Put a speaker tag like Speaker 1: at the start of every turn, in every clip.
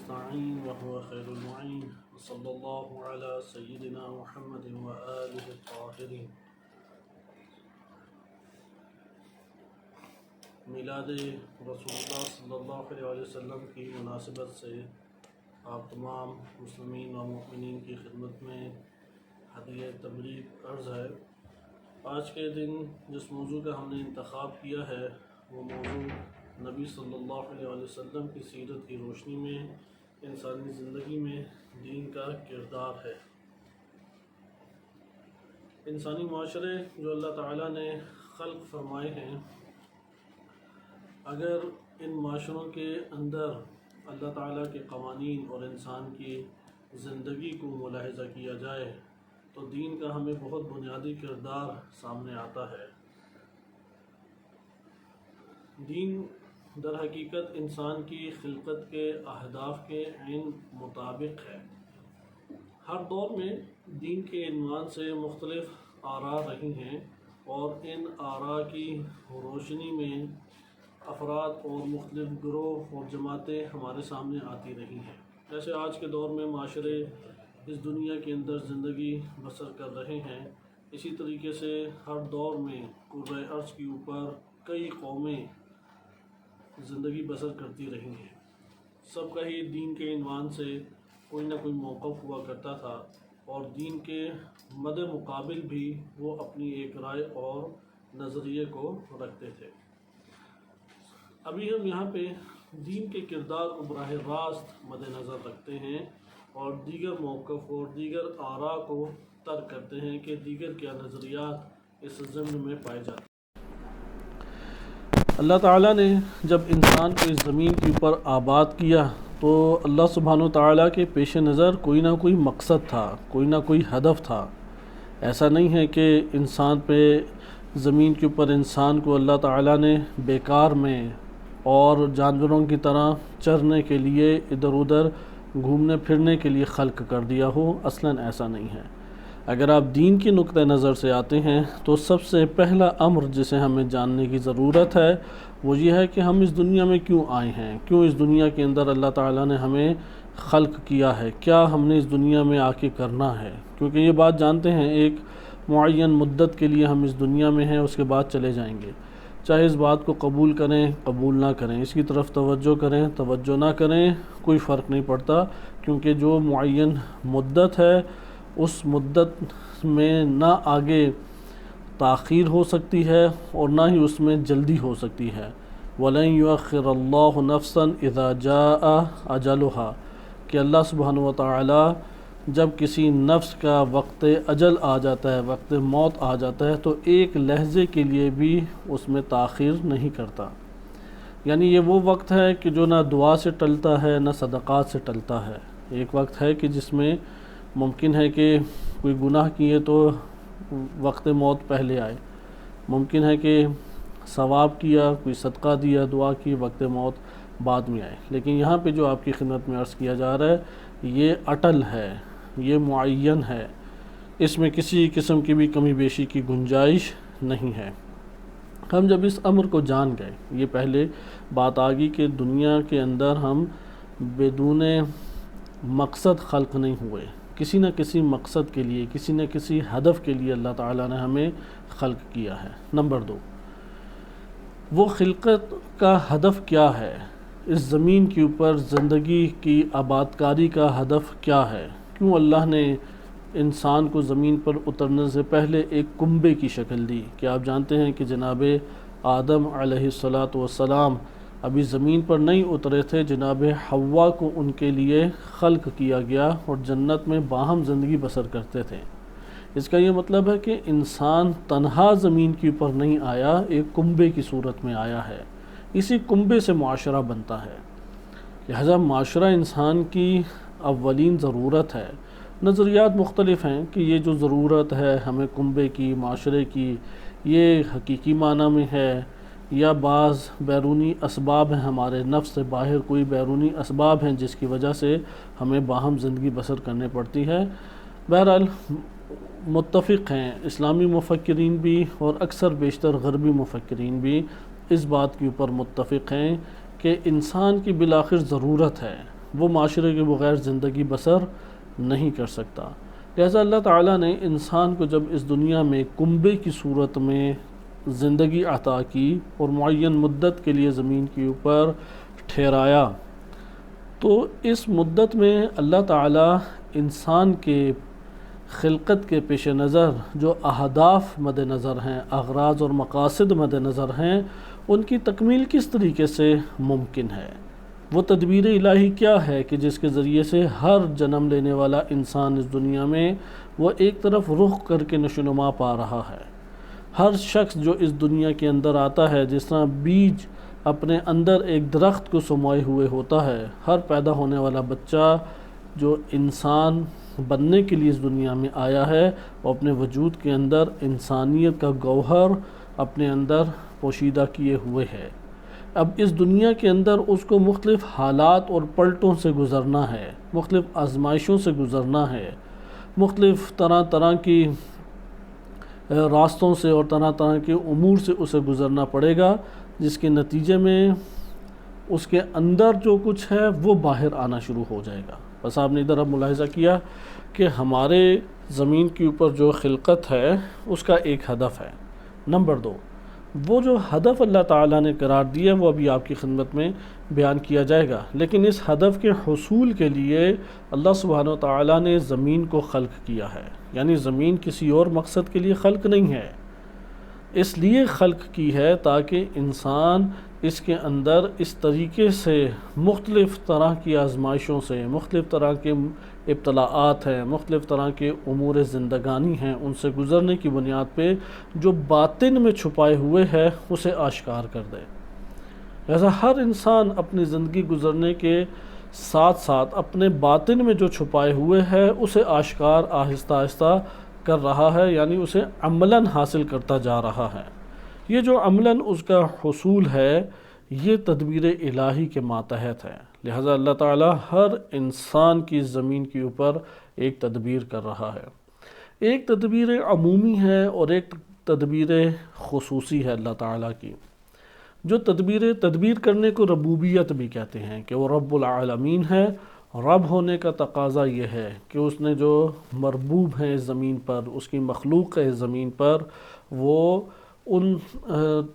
Speaker 1: نستعين وهو خير المعين وصلى الله على سيدنا محمد وآله الطاهرين۔ میلاد رسول اللہ صلی اللہ علیہ وسلم کی مناسبت سے آپ تمام مسلمین و مؤمنین کی خدمت میں ہدیہ تبریک عرض ہے۔ آج کے دن جس موضوع کا ہم نے انتخاب کیا ہے وہ موضوع نبی صلی اللہ علیہ وسلم کی سیرت کی روشنی میں انسانی زندگی میں دین کا کردار ہے۔ انسانی معاشرے جو اللہ تعالیٰ نے خلق فرمائے ہیں، اگر ان معاشروں کے اندر اللہ تعالیٰ کے قوانین اور انسان کی زندگی کو ملاحظہ کیا جائے تو دین کا ہمیں بہت بنیادی کردار سامنے آتا ہے۔ دین در حقیقت انسان کی خلقت کے اہداف کے عین مطابق ہے۔ ہر دور میں دین کے عنوان سے مختلف آراء رہی ہیں اور ان آراء کی روشنی میں افراد اور مختلف گروہ اور جماعتیں ہمارے سامنے آتی رہی ہیں۔ جیسے آج کے دور میں معاشرے اس دنیا کے اندر زندگی بسر کر رہے ہیں، اسی طریقے سے ہر دور میں کرۂ ارض کے اوپر کئی قومیں زندگی بسر کرتی رہی ہیں۔ سب کا ہی دین کے عنوان سے کوئی نہ کوئی موقف ہوا کرتا تھا اور دین کے مد مقابل بھی وہ اپنی ایک رائے اور نظریے کو رکھتے تھے۔ ابھی ہم یہاں پہ دین کے کردار کو براہ راست مد نظر رکھتے ہیں اور دیگر موقف اور دیگر آراء کو ترک کرتے ہیں کہ دیگر کیا نظریات اس ضمن میں پائے جاتے ہیں۔ اللہ تعالیٰ نے جب انسان کو اس زمین کے اوپر آباد کیا تو اللہ سبحانہ وتعالیٰ کے پیش نظر کوئی نہ کوئی مقصد تھا، کوئی نہ کوئی ہدف تھا۔ ایسا نہیں ہے کہ انسان پہ زمین کے اوپر انسان کو اللہ تعالیٰ نے بیکار میں اور جانوروں کی طرح چرنے کے لیے ادھر ادھر گھومنے پھرنے کے لیے خلق کر دیا ہو۔ اصلاً ایسا نہیں ہے۔ اگر آپ دین کی نقطہ نظر سے آتے ہیں تو سب سے پہلا امر جسے ہمیں جاننے کی ضرورت ہے وہ یہ ہے کہ ہم اس دنیا میں کیوں آئے ہیں، کیوں اس دنیا کے اندر اللہ تعالیٰ نے ہمیں خلق کیا ہے، کیا ہم نے اس دنیا میں آ کے کرنا ہے۔ کیونکہ یہ بات جانتے ہیں ایک معین مدت کے لیے ہم اس دنیا میں ہیں، اس کے بعد چلے جائیں گے۔ چاہے اس بات کو قبول کریں قبول نہ کریں، اس کی طرف توجہ کریں توجہ نہ کریں، کوئی فرق نہیں پڑتا، کیونکہ جو معین مدت ہے اس مدت میں نہ آگے تاخیر ہو سکتی ہے اور نہ ہی اس میں جلدی ہو سکتی ہے۔ وَلَن يُؤَخِّرَ اللَّهُ نَفْسًا إِذَا جَاءَ أَجَلُهَا کہ اللہ سبحانہ وتعالی جب کسی نفس کا وقت اجل آ جاتا ہے، وقت موت آ جاتا ہے تو ایک لحظے کے لیے بھی اس میں تاخیر نہیں کرتا۔ یعنی یہ وہ وقت ہے کہ جو نہ دعا سے ٹلتا ہے نہ صدقات سے ٹلتا ہے۔ ایک وقت ہے کہ جس میں ممکن ہے کہ کوئی گناہ کیے تو وقت موت پہلے آئے، ممکن ہے کہ ثواب کیا، کوئی صدقہ دیا، دعا کی، وقت موت بعد میں آئے۔ لیکن یہاں پہ جو آپ کی خدمت میں عرض کیا جا رہا ہے یہ اٹل ہے، یہ معین ہے، اس میں کسی قسم کی بھی کمی بیشی کی گنجائش نہیں ہے۔ ہم جب اس امر کو جان گئے، یہ پہلے بات آ گئی کہ دنیا کے اندر ہم بدون مقصد خلق نہیں ہوئے، کسی نہ کسی مقصد کے لیے، کسی نہ کسی ہدف کے لیے اللہ تعالیٰ نے ہمیں خلق کیا ہے۔ نمبر 2، وہ خلقت کا ہدف کیا ہے؟ اس زمین کے اوپر زندگی کی آبادکاری کا ہدف کیا ہے؟ کیوں اللہ نے انسان کو زمین پر اترنے سے پہلے ایک کنبے کی شکل دی؟ کہ آپ جانتے ہیں کہ جناب آدم علیہ السلام ابھی زمین پر نہیں اترے تھے، جناب حوا کو ان کے لیے خلق کیا گیا اور جنت میں باہم زندگی بسر کرتے تھے۔ اس کا یہ مطلب ہے کہ انسان تنہا زمین کے اوپر نہیں آیا، ایک کنبے کی صورت میں آیا ہے، اسی کنبے سے معاشرہ بنتا ہے۔ لہذا معاشرہ انسان کی اولین ضرورت ہے۔ نظریات مختلف ہیں کہ یہ جو ضرورت ہے ہمیں کنبے کی، معاشرے کی، یہ حقیقی معنی میں ہے یا بعض بیرونی اسباب ہیں، ہمارے نفس سے باہر کوئی بیرونی اسباب ہیں جس کی وجہ سے ہمیں باہم زندگی بسر کرنے پڑتی ہے۔ بہرحال متفق ہیں اسلامی مفکرین بھی اور اکثر بیشتر غربی مفکرین بھی اس بات کے اوپر متفق ہیں کہ انسان کی بالآخر ضرورت ہے، وہ معاشرے کے بغیر زندگی بسر نہیں کر سکتا۔ لہذا اللہ تعالیٰ نے انسان کو جب اس دنیا میں کنبے کی صورت میں زندگی عطا کی اور معین مدت کے لیے زمین کے اوپر ٹھہرایا، تو اس مدت میں اللہ تعالیٰ انسان کے خلقت کے پیش نظر جو اہداف مد نظر ہیں، اغراض اور مقاصد مد نظر ہیں، ان کی تکمیل کس طریقے سے ممکن ہے، وہ تدبیر الہی کیا ہے کہ جس کے ذریعے سے ہر جنم لینے والا انسان اس دنیا میں وہ ایک طرف رخ کر کے نشوونما پا رہا ہے۔ ہر شخص جو اس دنیا کے اندر آتا ہے، جس طرح بیج اپنے اندر ایک درخت کو سموئے ہوئے ہوتا ہے، ہر پیدا ہونے والا بچہ جو انسان بننے کے لیے اس دنیا میں آیا ہے، وہ اپنے وجود کے اندر انسانیت کا گوہر اپنے اندر پوشیدہ کیے ہوئے ہے۔ اب اس دنیا کے اندر اس کو مختلف حالات اور پلٹوں سے گزرنا ہے، مختلف آزمائشوں سے گزرنا ہے، مختلف طرح طرح کی راستوں سے اور طرح طرح کے امور سے اسے گزرنا پڑے گا، جس کے نتیجے میں اس کے اندر جو کچھ ہے وہ باہر آنا شروع ہو جائے گا۔ بس آپ نے ادھر اب ملاحظہ کیا کہ ہمارے زمین کے اوپر جو خلقت ہے اس کا ایک ہدف ہے۔ نمبر 2، وہ جو ہدف اللہ تعالیٰ نے قرار دیا وہ ابھی آپ کی خدمت میں بیان کیا جائے گا، لیکن اس ہدف کے حصول کے لیے اللہ سبحانہ و تعالیٰ نے زمین کو خلق کیا ہے، یعنی زمین کسی اور مقصد کے لیے خلق نہیں ہے، اس لیے خلق کی ہے تاکہ انسان اس کے اندر اس طریقے سے مختلف طرح کی آزمائشوں سے، مختلف طرح کے ابتلاءات ہیں، مختلف طرح کے امور زندگانی ہیں، ان سے گزرنے کی بنیاد پہ جو باطن میں چھپائے ہوئے ہے اسے آشکار کر دے۔ لہذا ہر انسان اپنی زندگی گزرنے کے ساتھ ساتھ اپنے باطن میں جو چھپائے ہوئے ہے اسے آشکار آہستہ آہستہ کر رہا ہے، یعنی اسے عملاً حاصل کرتا جا رہا ہے۔ یہ جو عملاً اس کا حصول ہے یہ تدبیر الہی کے ماتحت ہے، لہذا اللہ تعالیٰ ہر انسان کی زمین کے اوپر ایک تدبیر کر رہا ہے۔ ایک تدبیر عمومی ہے اور ایک تدبیر خصوصی ہے اللہ تعالیٰ کی۔ جو تدبیر کرنے کو ربوبیت بھی کہتے ہیں کہ وہ رب العالمین ہے۔ رب ہونے کا تقاضا یہ ہے کہ اس نے جو مربوب ہیں اس زمین پر، اس کی مخلوق ہے اس زمین پر، وہ ان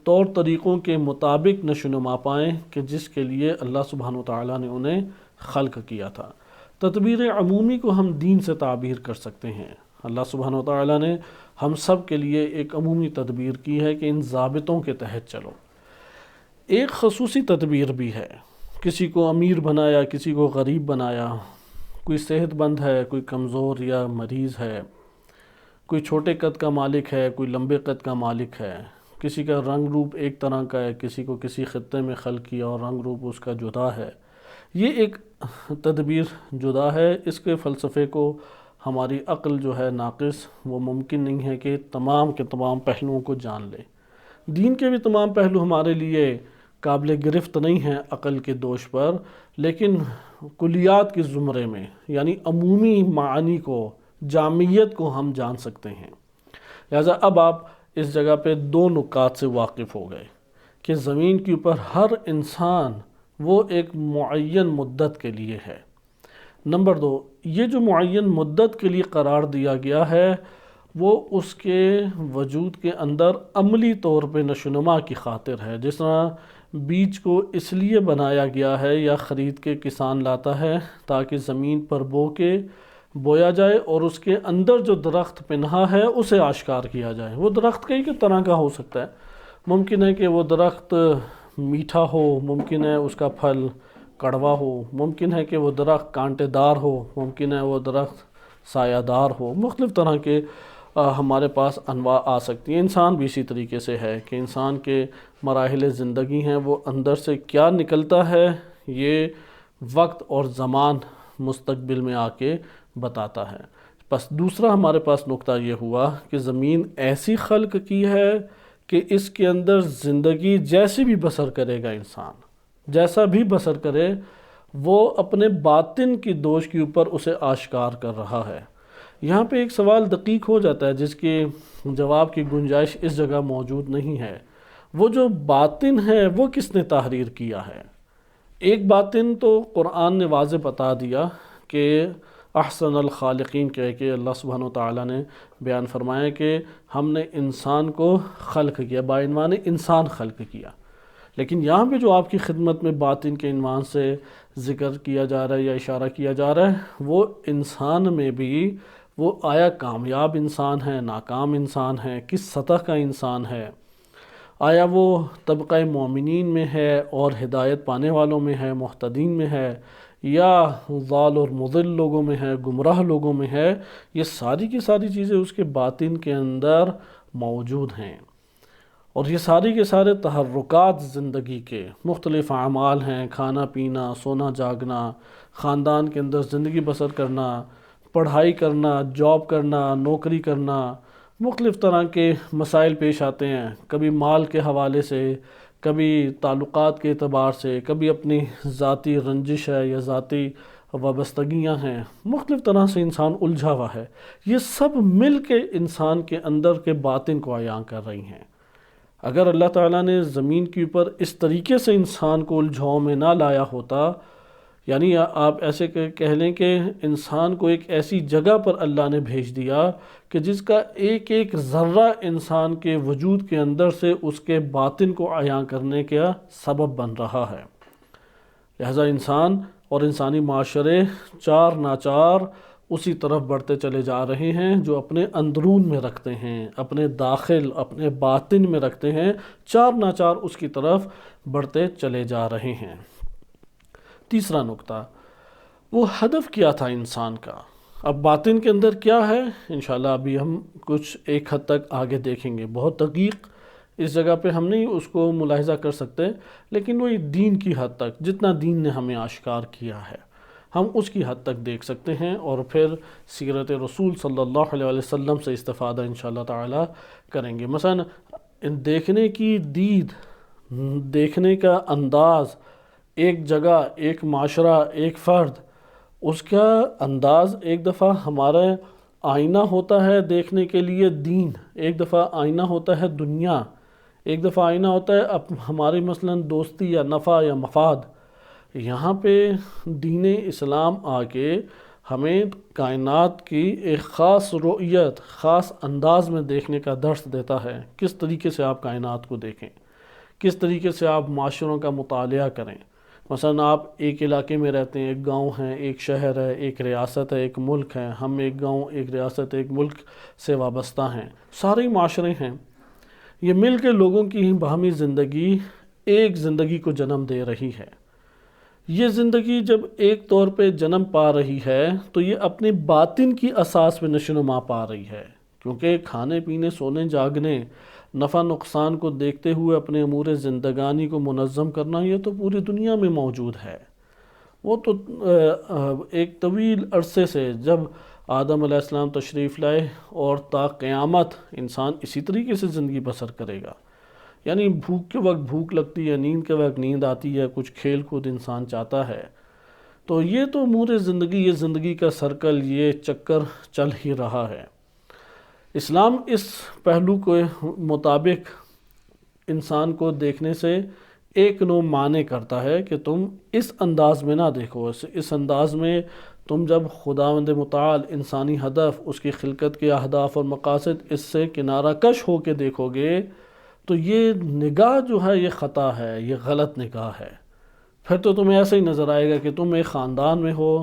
Speaker 1: طور طریقوں کے مطابق نشوونما پائیں کہ جس کے لیے اللہ سبحانہ وتعالیٰ نے انہیں خلق کیا تھا۔ تدبیر عمومی کو ہم دین سے تعبیر کر سکتے ہیں۔ اللہ سبحانہ وتعالیٰ نے ہم سب کے لیے ایک عمومی تدبیر کی ہے کہ ان ضابطوں کے تحت چلو۔ ایک خصوصی تدبیر بھی ہے، کسی کو امیر بنایا، کسی کو غریب بنایا، کوئی صحت مند ہے، کوئی کمزور یا مریض ہے، کوئی چھوٹے قد کا مالک ہے، کوئی لمبے قد کا مالک ہے، کسی کا رنگ روپ ایک طرح کا ہے، کسی کو کسی خطے میں خلق کیا اور رنگ روپ اس کا جدا ہے۔ یہ ایک تدبیر جدا ہے، اس کے فلسفے کو ہماری عقل جو ہے ناقص، وہ ممکن نہیں ہے کہ تمام کے تمام پہلوؤں کو جان لے۔ دین کے بھی تمام پہلو ہمارے لیے قابل گرفت نہیں ہیں عقل کے دوش پر، لیکن کلیات کے زمرے میں یعنی عمومی معانی کو، جامعیت کو ہم جان سکتے ہیں۔ لہذا اب آپ اس جگہ پہ 2 نکات سے واقف ہو گئے کہ زمین کے اوپر ہر انسان وہ ایک معین مدت کے لیے ہے۔ نمبر 2، یہ جو معین مدت کے لیے قرار دیا گیا ہے وہ اس کے وجود کے اندر عملی طور پہ نشوونما کی خاطر ہے۔ جس طرح بیج کو اس لیے بنایا گیا ہے یا خرید کے کسان لاتا ہے تاکہ زمین پر بویا جائے اور اس کے اندر جو درخت پنہا ہے اسے آشکار کیا جائے۔ وہ درخت کئی طرح کا ہو سکتا ہے، ممکن ہے کہ وہ درخت میٹھا ہو، ممکن ہے اس کا پھل کڑوا ہو، ممکن ہے کہ وہ درخت کانٹے دار ہو، ممکن ہے وہ درخت سایہ دار ہو، مختلف طرح کے ہمارے پاس انواع آ سکتی ہیں۔ انسان بھی اسی طریقے سے ہے کہ انسان کے مراحل زندگی ہیں، وہ اندر سے کیا نکلتا ہے یہ وقت اور زمان مستقبل میں آ کے بتاتا ہے۔ بس دوسرا ہمارے پاس نقطہ یہ ہوا کہ زمین ایسی خلق کی ہے کہ اس کے اندر زندگی جیسی بھی بسر کرے گا انسان، جیسا بھی بسر کرے، وہ اپنے باطن کی دوش کے اوپر اسے آشکار کر رہا ہے۔ یہاں پہ ایک سوال دقیق ہو جاتا ہے جس کے جواب کی گنجائش اس جگہ موجود نہیں ہے۔ وہ جو باطن ہے وہ کس نے تحریر کیا ہے؟ ایک باطن تو قرآن نے واضح بتا دیا کہ احسن الخالقین کہہ کے اللہ سبحانہ و تعالیٰ نے بیان فرمایا کہ ہم نے انسان کو خلق کیا، باعنوان انسان خلق کیا۔ لیکن یہاں پہ جو آپ کی خدمت میں باطن کے عنوان سے ذکر کیا جا رہا ہے یا اشارہ کیا جا رہا ہے، وہ انسان میں بھی وہ آیا کامیاب انسان ہے، ناکام انسان ہے، کس سطح کا انسان ہے، آیا وہ طبقہ مومنین میں ہے اور ہدایت پانے والوں میں ہے، محتدین میں ہے، یا ضال اور مضل لوگوں میں ہے، گمراہ لوگوں میں ہے۔ یہ ساری کی ساری چیزیں اس کے باطن کے اندر موجود ہیں، اور یہ ساری کے سارے تحرکات زندگی کے مختلف اعمال ہیں، کھانا پینا، سونا جاگنا، خاندان کے اندر زندگی بسر کرنا، پڑھائی کرنا، جاب کرنا، نوکری کرنا، مختلف طرح کے مسائل پیش آتے ہیں، کبھی مال کے حوالے سے، کبھی تعلقات کے اعتبار سے، کبھی اپنی ذاتی رنجش ہے یا ذاتی وابستگیاں ہیں، مختلف طرح سے انسان الجھا ہوا ہے۔ یہ سب مل کے انسان کے اندر کے باطن کو عیاں کر رہی ہیں۔ اگر اللہ تعالیٰ نے زمین کے اوپر اس طریقے سے انسان کو الجھاؤ میں نہ لایا ہوتا، یعنی آپ ایسے کہہ لیں کہ انسان کو ایک ایسی جگہ پر اللہ نے بھیج دیا کہ جس کا ایک ایک ذرہ انسان کے وجود کے اندر سے اس کے باطن کو عیاں کرنے کا سبب بن رہا ہے، لہذا انسان اور انسانی معاشرے چار ناچار اسی طرف بڑھتے چلے جا رہے ہیں جو اپنے اندرون میں رکھتے ہیں، اپنے داخل، اپنے باطن میں رکھتے ہیں، چار ناچار اس کی طرف بڑھتے چلے جا رہے ہیں۔ تیسرا نقطہ، وہ ہدف کیا تھا انسان کا؟ اب باطن کے اندر کیا ہے، انشاءاللہ ابھی ہم کچھ ایک حد تک آگے دیکھیں گے، بہت دقیق اس جگہ پہ ہم نہیں اس کو ملاحظہ کر سکتے، لیکن وہ دین کی حد تک جتنا دین نے ہمیں آشکار کیا ہے ہم اس کی حد تک دیکھ سکتے ہیں، اور پھر سیرت رسول صلی اللہ علیہ وسلم سے استفادہ انشاءاللہ تعالی کریں گے۔ مثلا دیکھنے کی دید، دیکھنے کا انداز، ایک جگہ، ایک معاشرہ، ایک فرد، اس کا انداز ایک دفعہ ہمارا آئینہ ہوتا ہے دیکھنے کے لیے دین، ایک دفعہ آئینہ ہوتا ہے دنیا، ایک دفعہ آئینہ ہوتا ہے ہماری مثلا دوستی یا نفع یا مفاد۔ یہاں پہ دین اسلام آ کے ہمیں کائنات کی ایک خاص رؤیت، خاص انداز میں دیکھنے کا درس دیتا ہے، کس طریقے سے آپ کائنات کو دیکھیں، کس طریقے سے آپ معاشروں کا مطالعہ کریں۔ مثلا آپ ایک علاقے میں رہتے ہیں، ایک گاؤں ہے، ایک شہر ہے، ایک ریاست ہے، ایک ملک ہے، ہم ایک گاؤں، ایک ریاست، ایک ملک سے وابستہ ہیں، سارے معاشرے ہیں، یہ مل کے لوگوں کی باہمی زندگی ایک زندگی کو جنم دے رہی ہے۔ یہ زندگی جب ایک طور پہ جنم پا رہی ہے تو یہ اپنے باطن کی اساس پہ نشو و نما پا رہی ہے، کیونکہ کھانے پینے، سونے جاگنے، نفع نقصان کو دیکھتے ہوئے اپنے امور زندگانی کو منظم کرنا، یہ تو پوری دنیا میں موجود ہے۔ وہ تو ایک طویل عرصے سے جب آدم علیہ السلام تشریف لائے اور تا قیامت انسان اسی طریقے سے زندگی بسر کرے گا، یعنی بھوک کے وقت بھوک لگتی ہے، نیند کے وقت نیند آتی ہے، کچھ کھیل کود انسان چاہتا ہے، تو یہ تو امور زندگی، یہ زندگی کا سرکل، یہ چکر چل ہی رہا ہے۔ اسلام اس پہلو کے مطابق انسان کو دیکھنے سے ایک نوع معنی کرتا ہے کہ تم اس انداز میں نہ دیکھو، اس انداز میں تم جب خداوند متعال انسانی ہدف، اس کی خلقت کے اہداف اور مقاصد، اس سے کنارہ کش ہو کے دیکھو گے تو یہ نگاہ جو ہے یہ خطا ہے، یہ غلط نگاہ ہے۔ پھر تو تمہیں ایسا ہی نظر آئے گا کہ تم ایک خاندان میں ہو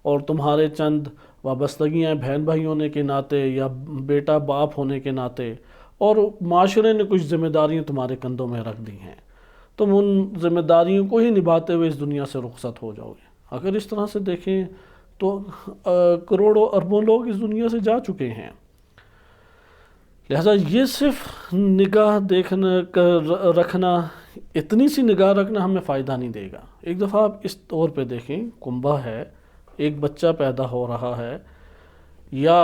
Speaker 1: اور تمہارے چند وابستگیاں بہن بھائی ہونے کے ناطے یا بیٹا باپ ہونے کے ناطے، اور معاشرے نے کچھ ذمہ داریاں تمہارے کندھوں میں رکھ دی ہیں، تم ان ذمہ داریوں کو ہی نبھاتے ہوئے اس دنیا سے رخصت ہو جاؤ گے۔ اگر اس طرح سے دیکھیں تو کروڑوں اربوں لوگ اس دنیا سے جا چکے ہیں، لہذا یہ صرف نگاہ رکھنا، اتنی سی نگاہ رکھنا ہمیں فائدہ نہیں دے گا۔ ایک دفعہ آپ اس طور پہ دیکھیں، کنبہ ہے، ایک بچہ پیدا ہو رہا ہے، یا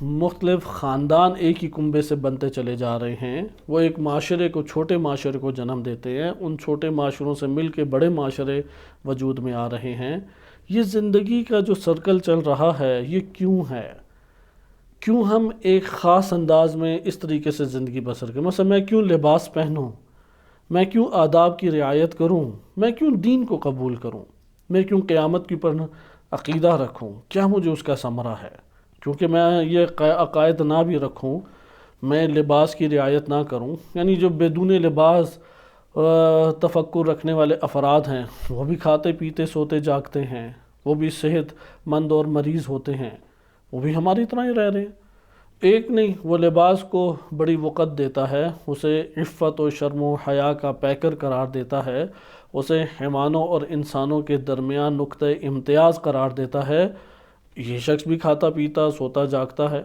Speaker 1: مختلف خاندان ایک ہی کنبے سے بنتے چلے جا رہے ہیں، وہ ایک معاشرے کو، چھوٹے معاشرے کو جنم دیتے ہیں، ان چھوٹے معاشروں سے مل کے بڑے معاشرے وجود میں آ رہے ہیں۔ یہ زندگی کا جو سرکل چل رہا ہے یہ کیوں ہے؟ کیوں ہم ایک خاص انداز میں اس طریقے سے زندگی بسر کریں؟ مثلا میں کیوں لباس پہنوں؟ میں کیوں آداب کی رعایت کروں، میں کیوں دین کو قبول کروں، میں کیوں قیامت کے اوپر عقیدہ رکھوں، کیا مجھے اس کا ثمرہ ہے؟ کیونکہ میں یہ عقائد نہ بھی رکھوں، میں لباس کی رعایت نہ کروں، یعنی جو بدون لباس تفکر رکھنے والے افراد ہیں وہ بھی کھاتے پیتے سوتے جاگتے ہیں، وہ بھی صحت مند اور مریض ہوتے ہیں، وہ بھی ہماری طرح ہی رہ رہے ہیں۔ ایک نہیں، وہ لباس کو بڑی وقت دیتا ہے، اسے عفت و شرم و حیا کا پیکر قرار دیتا ہے، اسے حیوانوں اور انسانوں کے درمیان نقطہ امتیاز قرار دیتا ہے۔ یہ شخص بھی کھاتا پیتا سوتا جاگتا ہے۔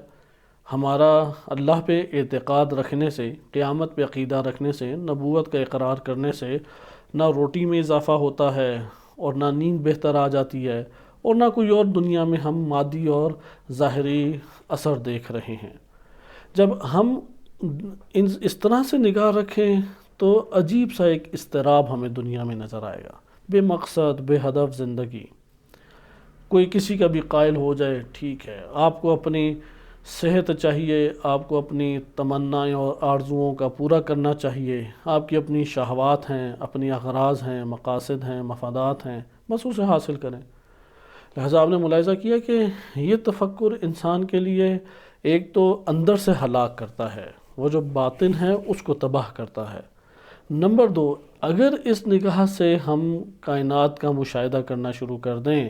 Speaker 1: ہمارا اللہ پہ اعتقاد رکھنے سے، قیامت پہ عقیدہ رکھنے سے، نبوت کا اقرار کرنے سے نہ روٹی میں اضافہ ہوتا ہے اور نہ نیند بہتر آ جاتی ہے، اور نہ کوئی اور دنیا میں ہم مادی اور ظاہری اثر دیکھ رہے ہیں۔ جب ہم اس طرح سے نگاہ رکھیں تو عجیب سا ایک اضطراب ہمیں دنیا میں نظر آئے گا، بے مقصد بے ہدف زندگی۔ کوئی کسی کا بھی قائل ہو جائے، ٹھیک ہے، آپ کو اپنی صحت چاہیے، آپ کو اپنی تمنائیں اور آرزوؤں کا پورا کرنا چاہیے، آپ کی اپنی شہوات ہیں، اپنی اغراض ہیں، مقاصد ہیں، مفادات ہیں، بس اسے حاصل کریں۔ لہٰذا آپ نے ملاحظہ کیا کہ یہ تفکر انسان کے لیے ایک تو اندر سے ہلاک کرتا ہے، وہ جو باطن ہے اس کو تباہ کرتا ہے۔ نمبر دو، اگر اس نگاہ سے ہم کائنات کا مشاہدہ کرنا شروع کر دیں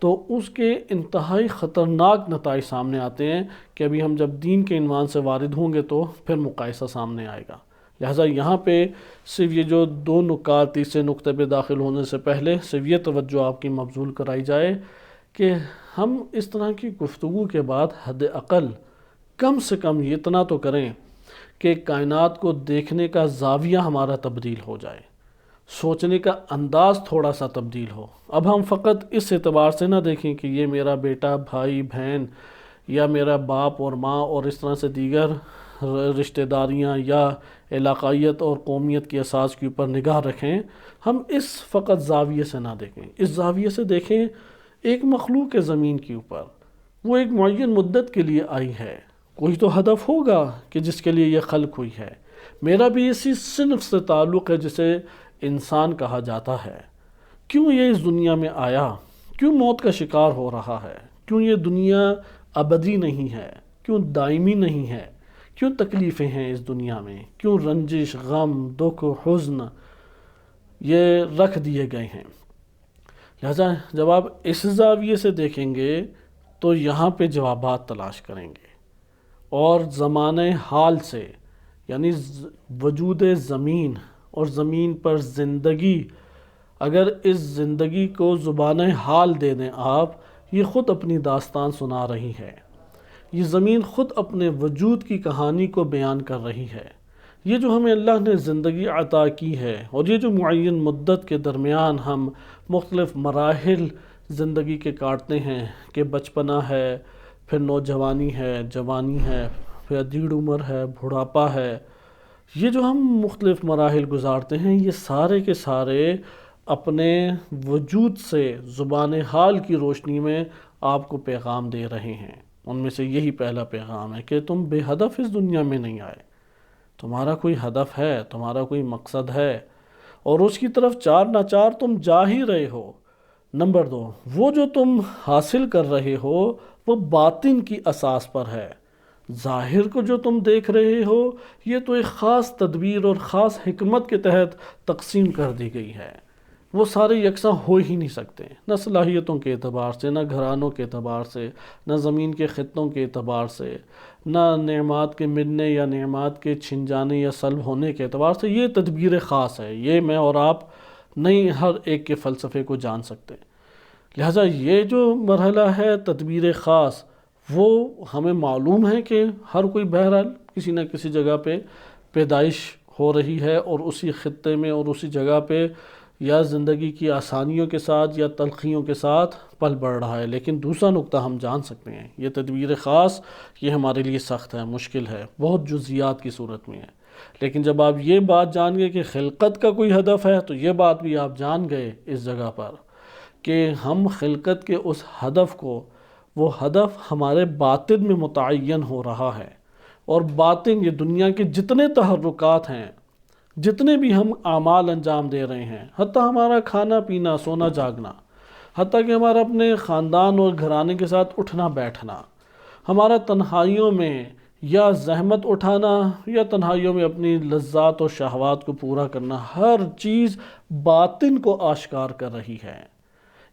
Speaker 1: تو اس کے انتہائی خطرناک نتائج سامنے آتے ہیں کہ ابھی ہم جب دین کے عنوان سے وارد ہوں گے تو پھر مقایسہ سامنے آئے گا۔ لہٰذا یہاں پہ صرف یہ جو دو نکات تیسرے نقطے پہ داخل ہونے سے پہلے صرف یہ توجہ آپ کی مبذول کرائی جائے کہ ہم اس طرح کی گفتگو کے بعد حد اقل کم سے کم یہ اتنا تو کریں کہ کائنات کو دیکھنے کا زاویہ ہمارا تبدیل ہو جائے، سوچنے کا انداز تھوڑا سا تبدیل ہو۔ اب ہم فقط اس اعتبار سے نہ دیکھیں کہ یہ میرا بیٹا، بھائی، بہن، یا میرا باپ اور ماں اور اس طرح سے دیگر رشتہ داریاں یا علاقائیت اور قومیت کی اساس کے اوپر نگاہ رکھیں، ہم اس فقط زاویے سے نہ دیکھیں، اس زاویے سے دیکھیں ایک مخلوق ہے زمین کے اوپر، وہ ایک معین مدت کے لیے آئی ہے، کوئی تو ہدف ہوگا کہ جس کے لیے یہ خلق ہوئی ہے۔ میرا بھی اسی صنف سے تعلق ہے جسے انسان کہا جاتا ہے۔ کیوں یہ اس دنیا میں آیا؟ کیوں موت کا شکار ہو رہا ہے؟ کیوں یہ دنیا ابدی نہیں ہے؟ کیوں دائمی نہیں ہے؟ کیوں تکلیفیں ہیں اس دنیا میں؟ کیوں رنجش، غم، دکھ، حزن یہ رکھ دیے گئے ہیں؟ لہذا جب آپ اس زاویے سے دیکھیں گے تو یہاں پہ جوابات تلاش کریں گے، اور زمانہ حال سے، یعنی وجود زمین اور زمین پر زندگی، اگر اس زندگی کو زبان حال دے دیں آپ، یہ خود اپنی داستان سنا رہی ہے، یہ زمین خود اپنے وجود کی کہانی کو بیان کر رہی ہے۔ یہ جو ہمیں اللہ نے زندگی عطا کی ہے، اور یہ جو معین مدت کے درمیان ہم مختلف مراحل زندگی کے کاٹتے ہیں کہ بچپنا ہے، پھر نوجوانی ہے، جوانی ہے، پھر ادھیڑ عمر ہے، بڑھاپا ہے، یہ جو ہم مختلف مراحل گزارتے ہیں، یہ سارے کے سارے اپنے وجود سے زبان حال کی روشنی میں آپ کو پیغام دے رہے ہیں۔ ان میں سے یہی پہلا پیغام ہے کہ تم بے ہدف اس دنیا میں نہیں آئے، تمہارا کوئی ہدف ہے، تمہارا کوئی مقصد ہے، اور اس کی طرف چار ناچار تم جا ہی رہے ہو۔ نمبر دو، وہ جو تم حاصل کر رہے ہو وہ باطن کی اساس پر ہے۔ ظاہر کو جو تم دیکھ رہے ہو یہ تو ایک خاص تدبیر اور خاص حکمت کے تحت تقسیم کر دی گئی ہے، وہ سارے یکساں ہو ہی نہیں سکتے، نہ صلاحیتوں کے اعتبار سے، نہ گھرانوں کے اعتبار سے، نہ زمین کے خطوں کے اعتبار سے، نہ نعمات کے ملنے یا نعمات کے چھن جانے یا سلب ہونے کے اعتبار سے۔ یہ تدبیر خاص ہے، یہ میں اور آپ نہیں ہر ایک کے فلسفے کو جان سکتے۔ لہٰذا یہ جو مرحلہ ہے تدبیر خاص، وہ ہمیں معلوم ہے کہ ہر کوئی بہرحال کسی نہ کسی جگہ پہ پیدائش ہو رہی ہے، اور اسی خطے میں اور اسی جگہ پہ یا زندگی کی آسانیوں کے ساتھ یا تلخیوں کے ساتھ پل بڑھ رہا ہے۔ لیکن دوسرا نقطہ ہم جان سکتے ہیں، یہ تدبیر خاص یہ ہمارے لیے سخت ہے، مشکل ہے، بہت جزیات کی صورت میں ہے۔ لیکن جب آپ یہ بات جان گئے کہ خلقت کا کوئی ہدف ہے، تو یہ بات بھی آپ جان گئے اس جگہ پر کہ ہم خلقت کے اس ہدف کو، وہ ہدف ہمارے باطن میں متعین ہو رہا ہے، اور باطن یہ دنیا کے جتنے تحرکات ہیں جتنے بھی ہم اعمال انجام دے رہے ہیں، حتیٰ ہمارا کھانا پینا، سونا جاگنا، حتیٰ کہ ہمارا اپنے خاندان اور گھرانے کے ساتھ اٹھنا بیٹھنا، ہمارا تنہائیوں میں یا زحمت اٹھانا یا تنہائیوں میں اپنی لذات اور شہوات کو پورا کرنا، ہر چیز باطن کو آشکار کر رہی ہے۔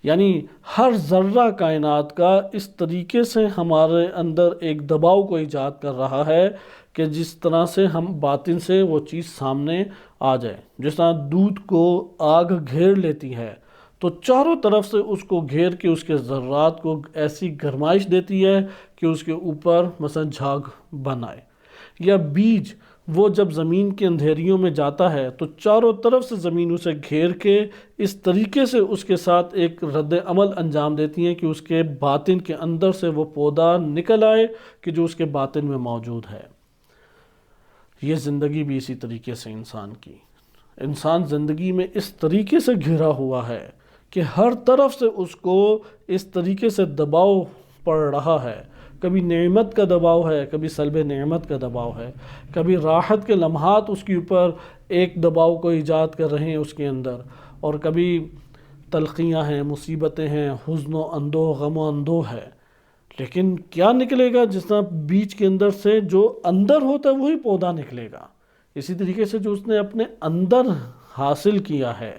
Speaker 1: یعنی ہر ذرہ کائنات کا اس طریقے سے ہمارے اندر ایک دباؤ کو ایجاد کر رہا ہے کہ جس طرح سے ہم باطن سے وہ چیز سامنے آ جائے۔ جس طرح دودھ کو آگ گھیر لیتی ہے تو چاروں طرف سے اس کو گھیر کے اس کے ذرات کو ایسی گرمائش دیتی ہے کہ اس کے اوپر مثلا جھاگ بن آئے۔ یا بیج وہ جب زمین کے اندھیریوں میں جاتا ہے تو چاروں طرف سے زمین اسے گھیر کے اس طریقے سے اس کے ساتھ ایک رد عمل انجام دیتی ہیں کہ اس کے باطن کے اندر سے وہ پودا نکل آئے کہ جو اس کے باطن میں موجود ہے۔ یہ زندگی بھی اسی طریقے سے انسان زندگی میں اس طریقے سے گھرا ہوا ہے کہ ہر طرف سے اس کو اس طریقے سے دباؤ پڑ رہا ہے۔ کبھی نعمت کا دباؤ ہے، کبھی سلب نعمت کا دباؤ ہے، کبھی راحت کے لمحات اس کے اوپر ایک دباؤ کو ایجاد کر رہے ہیں اس کے اندر، اور کبھی تلخیاں ہیں، مصیبتیں ہیں، حزن و اندوہ، غم و اندوہ ہے۔ لیکن کیا نکلے گا؟ جس طرح بیج کے اندر سے جو اندر ہوتا ہے وہی پودا نکلے گا، اسی طریقے سے جو اس نے اپنے اندر حاصل کیا ہے،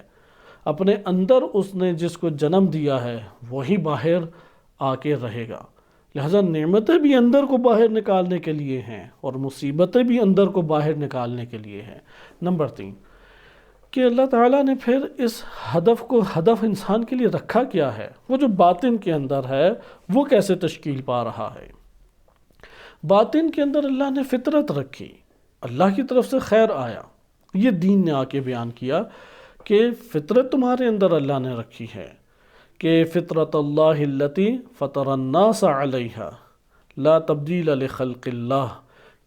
Speaker 1: اپنے اندر اس نے جس کو جنم دیا ہے وہی باہر آ کے رہے گا۔ لہذا نعمتیں بھی اندر کو باہر نکالنے کے لیے ہیں اور مصیبتیں بھی اندر کو باہر نکالنے کے لیے ہیں۔ نمبر 3 کہ اللہ تعالیٰ نے پھر اس ہدف انسان کے لیے رکھا کیا ہے، وہ جو باطن کے اندر ہے وہ کیسے تشکیل پا رہا ہے۔ باطن کے اندر اللہ نے فطرت رکھی، اللہ کی طرف سے خیر آیا۔ یہ دین نے آ کے بیان کیا کہ فطرت تمہارے اندر اللہ نے رکھی ہے، کہ فطرت اللہ التی فطر الناس علیہا لا تبدیل لخلق اللہ،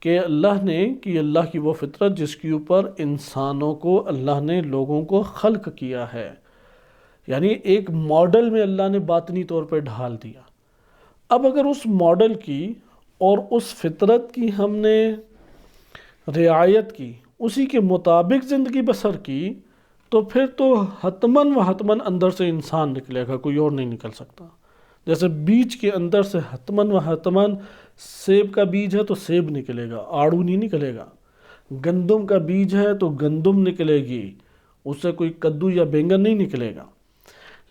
Speaker 1: کہ اللہ کی وہ فطرت جس کے اوپر انسانوں کو اللہ نے، لوگوں کو خلق کیا ہے، یعنی ایک ماڈل میں اللہ نے باطنی طور پہ ڈھال دیا۔ اب اگر اس ماڈل کی اور اس فطرت کی ہم نے رعایت کی، اسی کے مطابق زندگی بسر کی، تو پھر تو حتماً و حتماً اندر سے انسان نکلے گا، کوئی اور نہیں نکل سکتا۔ جیسے بیج کے اندر سے حتماً و حتماً سیب کا بیج ہے تو سیب نکلے گا، آڑو نہیں نکلے گا۔ گندم کا بیج ہے تو گندم نکلے گی، اس سے کوئی کدو یا بینگن نہیں نکلے گا۔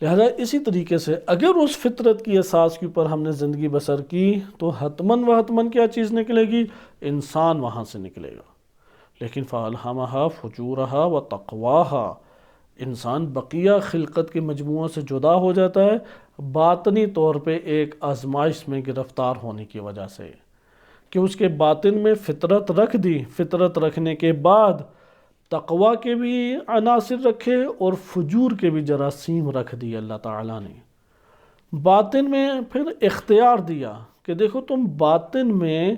Speaker 1: لہذا اسی طریقے سے اگر اس فطرت کی اساس کے اوپر ہم نے زندگی بسر کی تو حتماً و حتماً کیا چیز نکلے گی؟ انسان وہاں سے نکلے گا۔ لیکن فَأَلْهَمَهَا فُجُورَهَا وَتَقْوَاهَا، انسان بقیہ خلقت کے مجموعہ سے جدا ہو جاتا ہے باطنی طور پہ ایک آزمائش میں گرفتار ہونے کی وجہ سے، کہ اس کے باطن میں فطرت رکھ دی، فطرت رکھنے کے بعد تقوی کے بھی عناصر رکھے اور فجور کے بھی جراثیم رکھ دی اللہ تعالیٰ نے۔ باطن میں پھر اختیار دیا کہ دیکھو تم باطن میں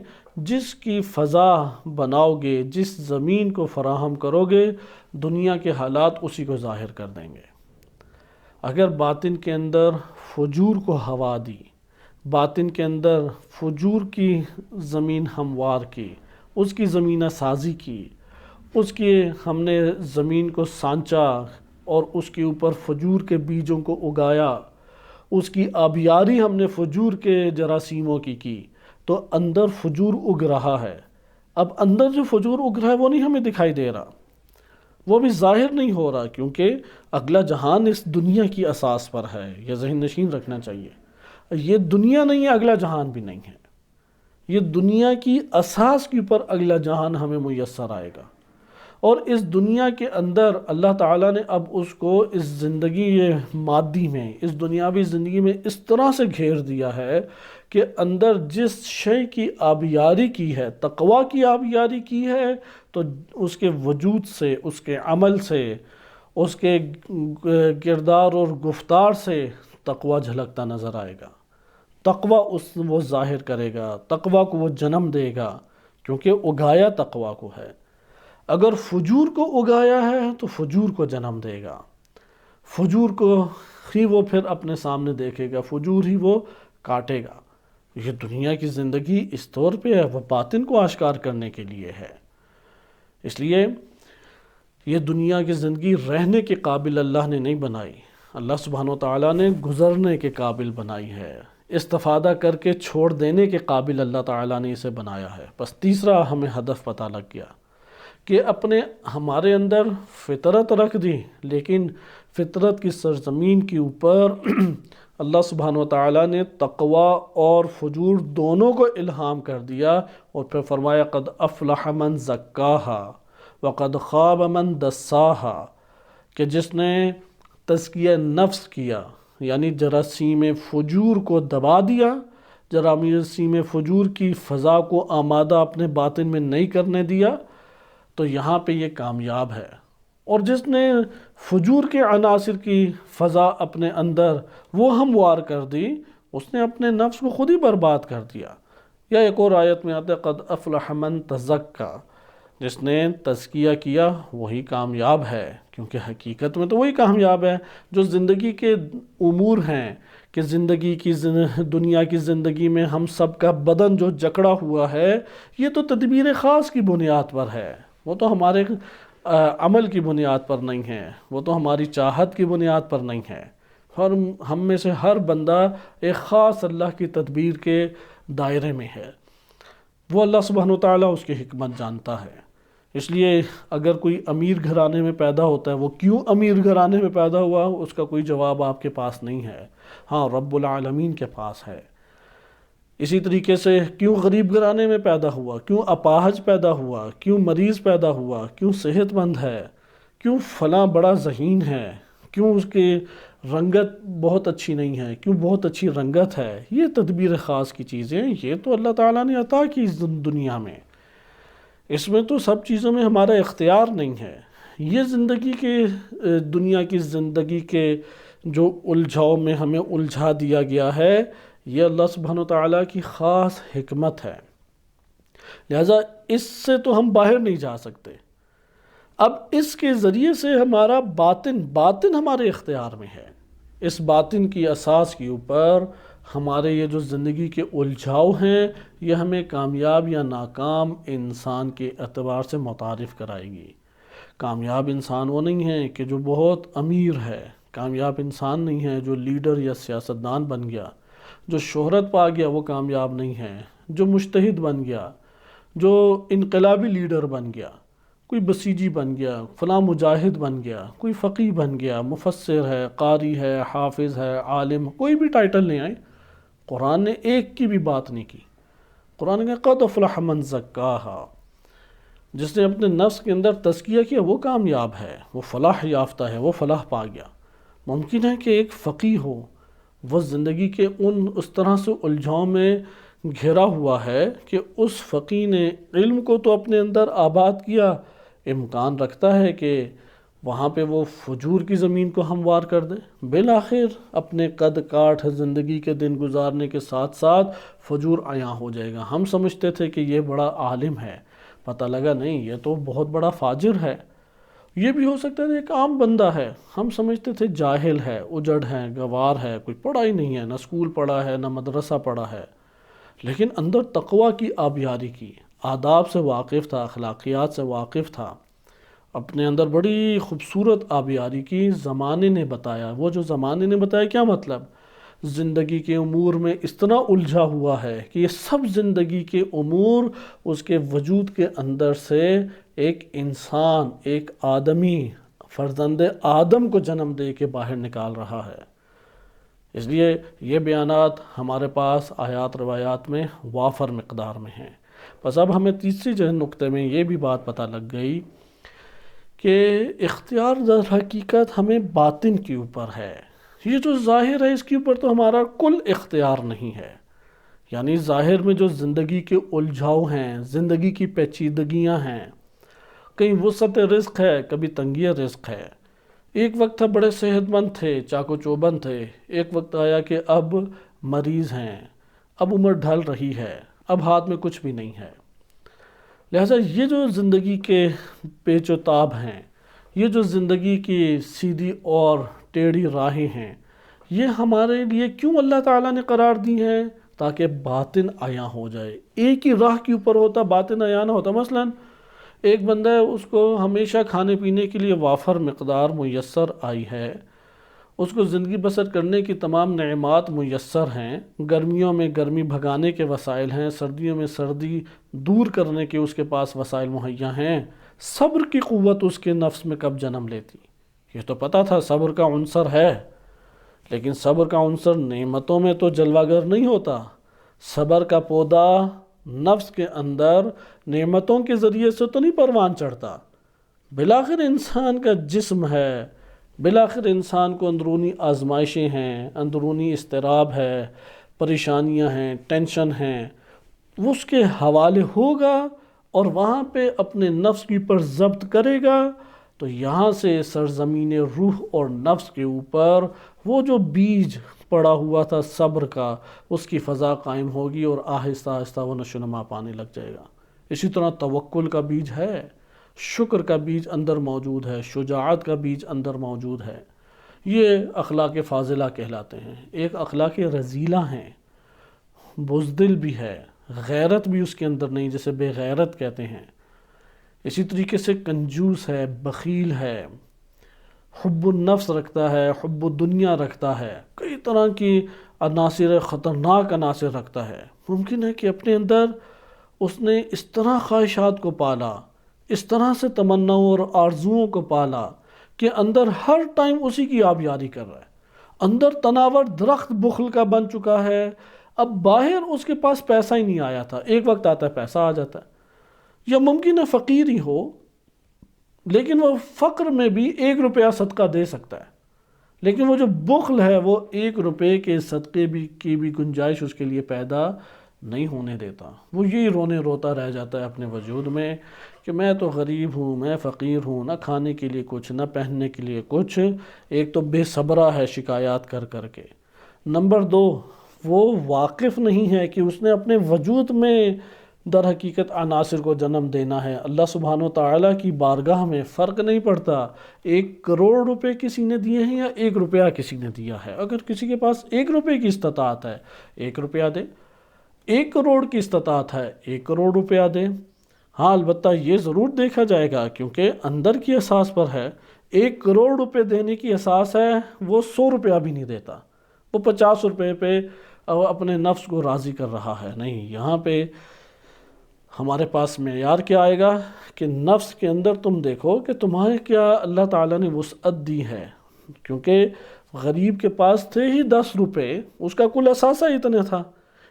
Speaker 1: جس کی فضا بناؤ گے، جس زمین کو فراہم کرو گے، دنیا کے حالات اسی کو ظاہر کر دیں گے۔ اگر باطن کے اندر فجور کو ہوا دی، باطن کے اندر فجور کی زمین ہموار کی، اس کی زمینہ سازی کی، اس کی ہم نے زمین کو سانچا اور اس کے اوپر فجور کے بیجوں کو اگایا، اس کی آبیاری ہم نے فجور کے جراثیموں کی تو اندر فجور اگ رہا ہے۔ اب اندر جو فجور اگ رہا ہے وہ نہیں ہمیں دکھائی دے رہا، وہ بھی ظاہر نہیں ہو رہا، کیونکہ اگلا جہان اس دنیا کی اساس پر ہے۔ یہ ذہن نشین رکھنا چاہیے، یہ دنیا نہیں ہے، اگلا جہان بھی نہیں ہے، یہ دنیا کی اساس کے اوپر اگلا جہان ہمیں میسر آئے گا۔ اور اس دنیا کے اندر اللہ تعالیٰ نے اب اس کو اس زندگی مادی میں، اس دنیاوی زندگی میں اس طرح سے گھیر دیا ہے کہ اندر جس شے کی آبیاری کی ہے، تقوی کی آبیاری کی ہے، تو اس کے وجود سے، اس کے عمل سے، اس کے کردار اور گفتار سے تقوی جھلکتا نظر آئے گا۔ تقوی وہ ظاہر کرے گا، تقوی کو وہ جنم دے گا، کیونکہ اگایا تقوی کو ہے۔ اگر فجور کو اگایا ہے تو فجور کو جنم دے گا، فجور کو ہی وہ پھر اپنے سامنے دیکھے گا، فجور ہی وہ کاٹے گا۔ یہ دنیا کی زندگی اس طور پہ ہے، وہ باطن کو آشکار کرنے کے لیے ہے۔ اس لیے یہ دنیا کی زندگی رہنے کے قابل اللہ نے نہیں بنائی، اللہ سبحانہ و تعالیٰ نے گزرنے کے قابل بنائی ہے، استفادہ کر کے چھوڑ دینے کے قابل اللہ تعالیٰ نے اسے بنایا ہے۔ بس تیسرا ہمیں ہدف پتہ لگ گیا کہ ہمارے اندر فطرت رکھ دی، لیکن فطرت کی سرزمین کے اوپر اللہ سبحانہ و تعالیٰ نے تقوی اور فجور دونوں کو الہام کر دیا، اور پھر فرمایا قد افلح من زکاہا وقد خاب من دساہا، کہ جس نے تزکیہ نفس کیا یعنی جراثیم فجور کو دبا دیا، جراثیم فجور کی فضا کو آمادہ اپنے باطن میں نہیں کرنے دیا، تو یہاں پہ یہ کامیاب ہے۔ اور جس نے فجور کے عناصر کی فضا اپنے اندر وہ ہموار کر دی، اس نے اپنے نفس کو خود ہی برباد کر دیا۔ یا ایک اور آیت میں آتا ہے قد افلح من تزکا، جس نے تزکیہ کیا وہی کامیاب ہے، کیونکہ حقیقت میں تو وہی کامیاب ہے جو زندگی کے امور ہیں، کہ دنیا کی زندگی میں ہم سب کا بدن جو جکڑا ہوا ہے، یہ تو تدبیر خاص کی بنیاد پر ہے، وہ تو ہمارے عمل کی بنیاد پر نہیں ہے، وہ تو ہماری چاہت کی بنیاد پر نہیں ہے۔ ہم میں سے ہر بندہ ایک خاص اللہ کی تدبیر کے دائرے میں ہے، وہ اللہ سبحانہ و تعالیٰ اس کی حکمت جانتا ہے۔ اس لیے اگر کوئی امیر گھرانے میں پیدا ہوتا ہے، وہ کیوں امیر گھرانے میں پیدا ہوا، اس کا کوئی جواب آپ کے پاس نہیں ہے، ہاں رب العالمین کے پاس ہے۔ اسی طریقے سے کیوں غریب گھرانے میں پیدا ہوا، کیوں اپاہج پیدا ہوا، کیوں مریض پیدا ہوا، کیوں صحت مند ہے، کیوں فلاں بڑا ذہین ہے، کیوں اس کی رنگت بہت اچھی نہیں ہے، کیوں بہت اچھی رنگت ہے، یہ تدبیر خاص کی چیزیں یہ تو اللہ تعالیٰ نے عطا کی اس دنیا میں، اس میں تو سب چیزوں میں ہمارا اختیار نہیں ہے۔ یہ دنیا کی زندگی کے جو الجھاؤ میں ہمیں الجھا دیا گیا ہے، یہ اللہ سبحانہ و تعالیٰ کی خاص حکمت ہے، لہٰذا اس سے تو ہم باہر نہیں جا سکتے۔ اب اس کے ذریعے سے ہمارا باطن ہمارے اختیار میں ہے، اس باطن کی اساس کے اوپر ہمارے یہ جو زندگی کے الجھاؤ ہیں، یہ ہمیں کامیاب یا ناکام انسان کے اعتبار سے متعارف کرائے گی۔ کامیاب انسان وہ نہیں ہے کہ جو بہت امیر ہے، کامیاب انسان نہیں ہے جو لیڈر یا سیاستدان بن گیا، جو شہرت پا گیا وہ کامیاب نہیں ہے، جو مجتہد بن گیا، جو انقلابی لیڈر بن گیا، کوئی بسیجی بن گیا، فلاں مجاہد بن گیا، کوئی فقیہ بن گیا، مفسر ہے، قاری ہے، حافظ ہے، عالم، کوئی بھی ٹائٹل نہیں آئے، قرآن نے ایک کی بھی بات نہیں کی۔ قرآن نے قد افلح من زکاہا، جس نے اپنے نفس کے اندر تزکیہ کیا وہ کامیاب ہے، وہ فلاح یافتہ ہے، وہ فلاح پا گیا۔ ممکن ہے کہ ایک فقیہ ہو، وہ زندگی کے اس طرح سے الجھاؤں میں گھرا ہوا ہے کہ اس فقیہ نے علم کو تو اپنے اندر آباد کیا، امکان رکھتا ہے کہ وہاں پہ وہ فجور کی زمین کو ہموار کر دے، بالآخر اپنے قد کاٹھ زندگی کے دن گزارنے کے ساتھ ساتھ فجور عیاں ہو جائے گا۔ ہم سمجھتے تھے کہ یہ بڑا عالم ہے، پتہ لگا نہیں یہ تو بہت بڑا فاجر ہے۔ یہ بھی ہو سکتا ہے ایک عام بندہ ہے، ہم سمجھتے تھے جاہل ہے، اجڑ ہے، گوار ہے، کوئی پڑھا ہی نہیں ہے، نہ اسکول پڑھا ہے، نہ مدرسہ پڑھا ہے، لیکن اندر تقوی کی آبیاری کی، آداب سے واقف تھا، اخلاقیات سے واقف تھا، اپنے اندر بڑی خوبصورت آبیاری کی زمانے نے بتایا۔ وہ جو زمانے نے بتایا کیا مطلب؟ زندگی کے امور میں اس طرح الجھا ہوا ہے کہ یہ سب زندگی کے امور اس کے وجود کے اندر سے ایک انسان، ایک آدمی، فرزند آدم کو جنم دے کے باہر نکال رہا ہے۔ اس لیے یہ بیانات ہمارے پاس آیات روایات میں وافر مقدار میں ہیں۔ بس اب ہمیں تیسری نقطے میں یہ بھی بات پتہ لگ گئی کہ اختیار در حقیقت ہمیں باطن کے اوپر ہے، یہ جو ظاہر ہے اس کے اوپر تو ہمارا کل اختیار نہیں ہے۔ یعنی ظاہر میں جو زندگی کے الجھاؤ ہیں، زندگی کی پیچیدگیاں ہیں، کہیں وسعت رزق ہے، کبھی تنگی رزق ہے۔ ایک وقت تھا بڑے صحت مند تھے، چاقو چوبند تھے، ایک وقت آیا کہ اب مریض ہیں، اب عمر ڈھل رہی ہے، اب ہاتھ میں کچھ بھی نہیں ہے۔ لہٰذا یہ جو زندگی کے پیچ و تاب ہیں، یہ جو زندگی کی سیدھی اور ٹیڑھی راہیں ہیں، یہ ہمارے لیے کیوں اللہ تعالیٰ نے قرار دی ہیں؟ تاکہ باطن عیاں ہو جائے۔ ایک ہی راہ کے اوپر ہوتا باطن عیاں نہ ہوتا۔ مثلا ایک بندہ ہے، اس کو ہمیشہ کھانے پینے کے لیے وافر مقدار میسر آئی ہے، اس کو زندگی بسر کرنے کی تمام نعمات میسر ہیں، گرمیوں میں گرمی بھگانے کے وسائل ہیں، سردیوں میں سردی دور کرنے کے اس کے پاس وسائل مہیا ہیں، صبر کی قوت اس کے نفس میں کب جنم لیتی؟ یہ تو پتہ تھا صبر کا عنصر ہے، لیکن صبر کا عنصر نعمتوں میں تو جلوہ گر نہیں ہوتا۔ صبر کا پودا نفس کے اندر نعمتوں کے ذریعے سے تو نہیں پروان چڑھتا، بالآخر انسان کا جسم ہے، بالآخر انسان کو اندرونی آزمائشیں ہیں، اندرونی اضطراب ہے، پریشانیاں ہیں، ٹینشن ہیں، وہ اس کے حوالے ہوگا اور وہاں پہ اپنے نفس کی پر ضبط کرے گا، تو یہاں سے سرزمین روح اور نفس کے اوپر وہ جو بیج پڑا ہوا تھا صبر کا، اس کی فضا قائم ہوگی اور آہستہ آہستہ وہ نشو و نما پانے لگ جائے گا۔ اسی طرح توکل کا بیج ہے، شکر کا بیج اندر موجود ہے، شجاعت کا بیج اندر موجود ہے۔ یہ اخلاق فاضلہ کہلاتے ہیں۔ ایک اخلاق رذیلہ ہیں، بزدل بھی ہے، غیرت بھی اس کے اندر نہیں، جسے بے غیرت کہتے ہیں۔ اسی طریقے سے کنجوس ہے، بخیل ہے، حب النفس رکھتا ہے، حب الدنیا رکھتا ہے، کئی طرح کی عناصر، خطرناک عناصر رکھتا ہے۔ ممکن ہے کہ اپنے اندر اس نے اس طرح خواہشات کو پالا، اس طرح سے تمناؤں اور آرزوؤں کو پالا کہ اندر ہر ٹائم اسی کی آبیاری کر رہا ہے، اندر تناور درخت بخل کا بن چکا ہے۔ اب باہر اس کے پاس پیسہ ہی نہیں آیا تھا، ایک وقت آتا ہے پیسہ آ جاتا ہے، یا ممکن ہے فقیر ہی ہو لیکن وہ فقر میں بھی 1 روپیہ صدقہ دے سکتا ہے، لیکن وہ جو بخل ہے وہ 1 روپے کے صدقے کی بھی گنجائش اس کے لیے پیدا نہیں ہونے دیتا۔ وہ یہی رونے روتا رہ جاتا ہے اپنے وجود میں کہ میں تو غریب ہوں، میں فقیر ہوں، نہ کھانے کے لیے کچھ، نہ پہننے کے لیے کچھ۔ ایک تو بے صبرہ ہے شکایات کر کر کے، نمبر 2 وہ واقف نہیں ہے کہ اس نے اپنے وجود میں در حقیقت عناصر کو جنم دینا ہے۔ اللہ سبحانہ و تعالیٰ کی بارگاہ میں فرق نہیں پڑتا 1 کروڑ روپے کسی نے دیے ہیں یا 1 روپیہ کسی نے دیا ہے۔ اگر کسی کے پاس 1 روپے کی استطاعت ہے 1 روپیہ دے، 1 کروڑ کی استطاعت ہے 1 کروڑ روپیہ دے۔ ہاں البتہ یہ ضرور دیکھا جائے گا، کیونکہ اندر کی اساس پر ہے۔ 1 کروڑ روپے دینے کی اساس ہے، وہ 100 روپیہ بھی نہیں دیتا، وہ 50 روپے پہ اپنے نفس کو راضی کر رہا ہے۔ نہیں، یہاں پہ ہمارے پاس معیار کیا آئے گا کہ نفس کے اندر تم دیکھو کہ تمہارے کیا اللہ تعالیٰ نے وسعت دی ہے، کیونکہ غریب کے پاس تھے ہی 10 روپے، اس کا کل اثاثہ اتنا تھا،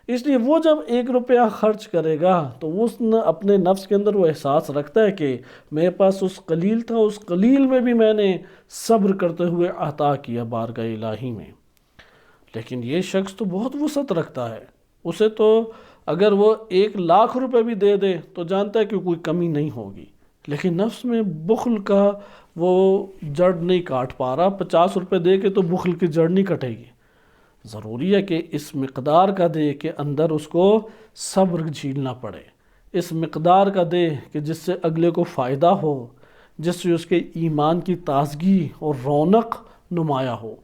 Speaker 1: اس لیے وہ جب 1 روپیہ خرچ کرے گا تو اس نے اپنے نفس کے اندر وہ احساس رکھتا ہے کہ میرے پاس اس قلیل تھا، اس قلیل میں بھی میں نے صبر کرتے ہوئے عطا کیا بارگاہ الہی میں۔ لیکن یہ شخص تو بہت وسعت رکھتا ہے، اسے تو اگر وہ 1 لاکھ روپے بھی دے دے تو جانتا ہے کہ کوئی کمی نہیں ہوگی، لیکن نفس میں بخل کا وہ جڑ نہیں کاٹ پا رہا۔ 50 روپے دے کے تو بخل کی جڑ نہیں کٹے گی، ضروری ہے کہ اس مقدار کا دے کہ اندر اس کو صبر جھیلنا پڑے، اس مقدار کا دے کہ جس سے اگلے کو فائدہ ہو، جس سے اس کے ایمان کی تازگی اور رونق نمایاں ہو۔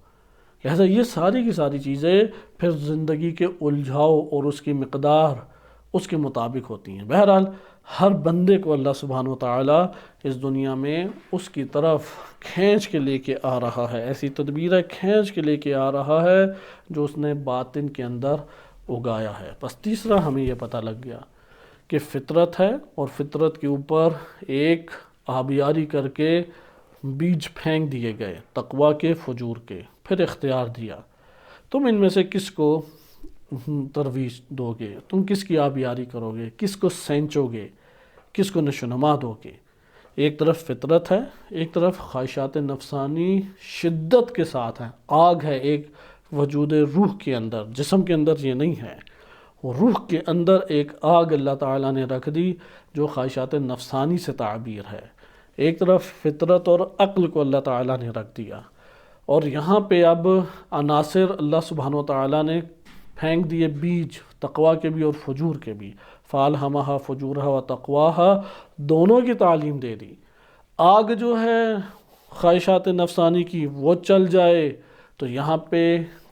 Speaker 1: لہذا یہ ساری کی ساری چیزیں پھر زندگی کے الجھاؤ اور اس کی مقدار اس کے مطابق ہوتی ہیں۔ بہرحال ہر بندے کو اللہ سبحانہ وتعالی اس دنیا میں اس کی طرف کھینچ کے لے کے آ رہا ہے، ایسی تدبیریں کھینچ کے لے کے آ رہا ہے جو اس نے باطن کے اندر اگایا ہے۔ بس تیسرا ہمیں یہ پتہ لگ گیا کہ فطرت ہے، اور فطرت کے اوپر ایک آبیاری کر کے بیج پھینک دیے گئے، تقوی کے، فجور کے، پھر اختیار دیا تم ان میں سے کس کو ترویج دو گے، تم کس کی آبیاری کرو گے، کس کو سینچو گے، کس کو نشو و نما دو گے۔ ایک طرف فطرت ہے، ایک طرف خواہشات نفسانی شدت کے ساتھ ہے، آگ ہے ایک وجود روح کے اندر، جسم کے اندر یہ نہیں ہے، روح کے اندر ایک آگ اللہ تعالیٰ نے رکھ دی جو خواہشات نفسانی سے تعبیر ہے۔ ایک طرف فطرت اور عقل کو اللہ تعالیٰ نے رکھ دیا، اور یہاں پہ اب عناصر اللہ سبحانہ و تعالیٰ نے پھینک دیے بیج، تقوی کے بھی اور فجور کے بھی، فَأَلْهَمَهَا فُجُورَهَا وَتَقْوَاهَا، دونوں کی تعلیم دے دی۔ آگ جو ہے خواہشات نفسانی کی وہ چل جائے تو یہاں پہ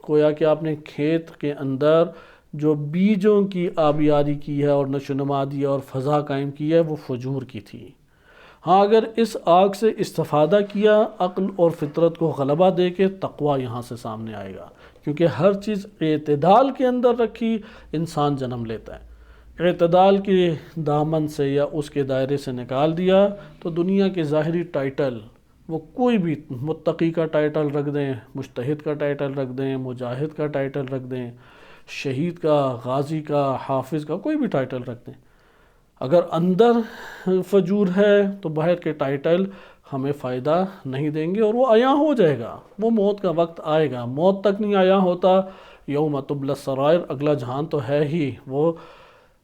Speaker 1: گویا کہ آپ نے کھیت کے اندر جو بیجوں کی آبیاری کی ہے اور نشو و نما دی اور فضا قائم کی ہے وہ فجور کی تھی۔ ہاں اگر اس آگ سے استفادہ کیا عقل اور فطرت کو غلبہ دے کے، تقوی یہاں سے سامنے آئے گا، کیونکہ ہر چیز اعتدال کے اندر رکھی انسان جنم لیتا ہے۔ اعتدال کے دامن سے یا اس کے دائرے سے نکال دیا تو دنیا کے ظاہری ٹائٹل، وہ کوئی بھی متقی کا ٹائٹل رکھ دیں، مجتہد کا ٹائٹل رکھ دیں، مجاہد کا ٹائٹل رکھ دیں، شہید کا، غازی کا، حافظ کا، کوئی بھی ٹائٹل رکھ دیں، اگر اندر فجور ہے تو باہر کے ٹائٹل ہمیں فائدہ نہیں دیں گے، اور وہ عیاں ہو جائے گا۔ وہ موت کا وقت آئے گا، موت تک نہیں عیاں ہوتا، یوم تبلی السرائر، اگلا جہان تو ہے ہی، وہ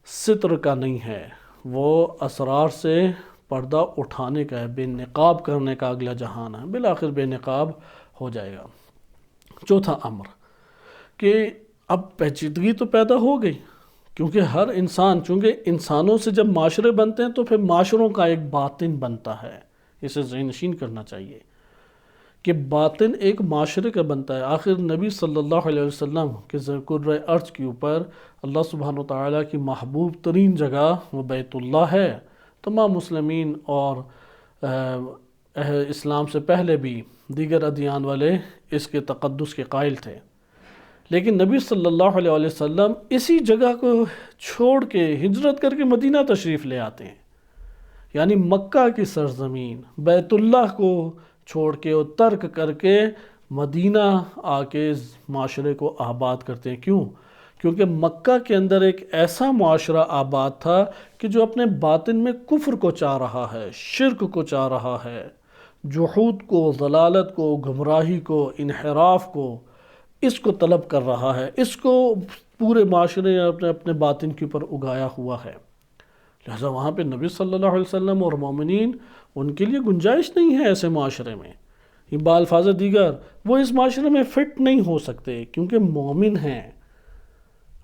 Speaker 1: ستر کا نہیں ہے، وہ اسرار سے پردہ اٹھانے کا ہے، بے نقاب کرنے کا اگلا جہان ہے، بالآخر بے نقاب ہو جائے گا۔ چوتھا امر کہ اب پیچیدگی تو پیدا ہو گئی، کیونکہ ہر انسان، چونکہ انسانوں سے جب معاشرے بنتے ہیں تو پھر معاشروں کا ایک باطن بنتا ہے، اسے ذہن نشین کرنا چاہیے کہ باطن ایک معاشرے کا بنتا ہے۔ آخر نبی صلی اللہ علیہ وسلم کے کرۂ ارض کے اوپر اللہ سبحانہ وتعالیٰ کی محبوب ترین جگہ وہ بیت اللہ ہے۔ تمام مسلمین اور اسلام سے پہلے بھی دیگر ادیان والے اس کے تقدس کے قائل تھے، لیکن نبی صلی اللہ علیہ وسلم اسی جگہ کو چھوڑ کے ہجرت کر کے مدینہ تشریف لے آتے ہیں، یعنی مکہ کی سرزمین بیت اللہ کو چھوڑ کے اور ترک کر کے مدینہ آ کے معاشرے کو آباد کرتے ہیں۔ کیوں؟ کیونکہ مکہ کے اندر ایک ایسا معاشرہ آباد تھا کہ جو اپنے باطن میں کفر کو چاہ رہا ہے، شرک کو چاہ رہا ہے، جحود کو، ضلالت کو، گمراہی کو، انحراف کو، اس کو طلب کر رہا ہے، اس کو پورے معاشرے نے اپنے باطن کے اوپر اگایا ہوا ہے۔ لہذا وہاں پہ نبی صلی اللہ علیہ وسلم اور مومنین، ان کے لیے گنجائش نہیں ہے ایسے معاشرے میں، یہ بالفاظ دیگر وہ اس معاشرے میں فٹ نہیں ہو سکتے، کیونکہ مومن ہیں۔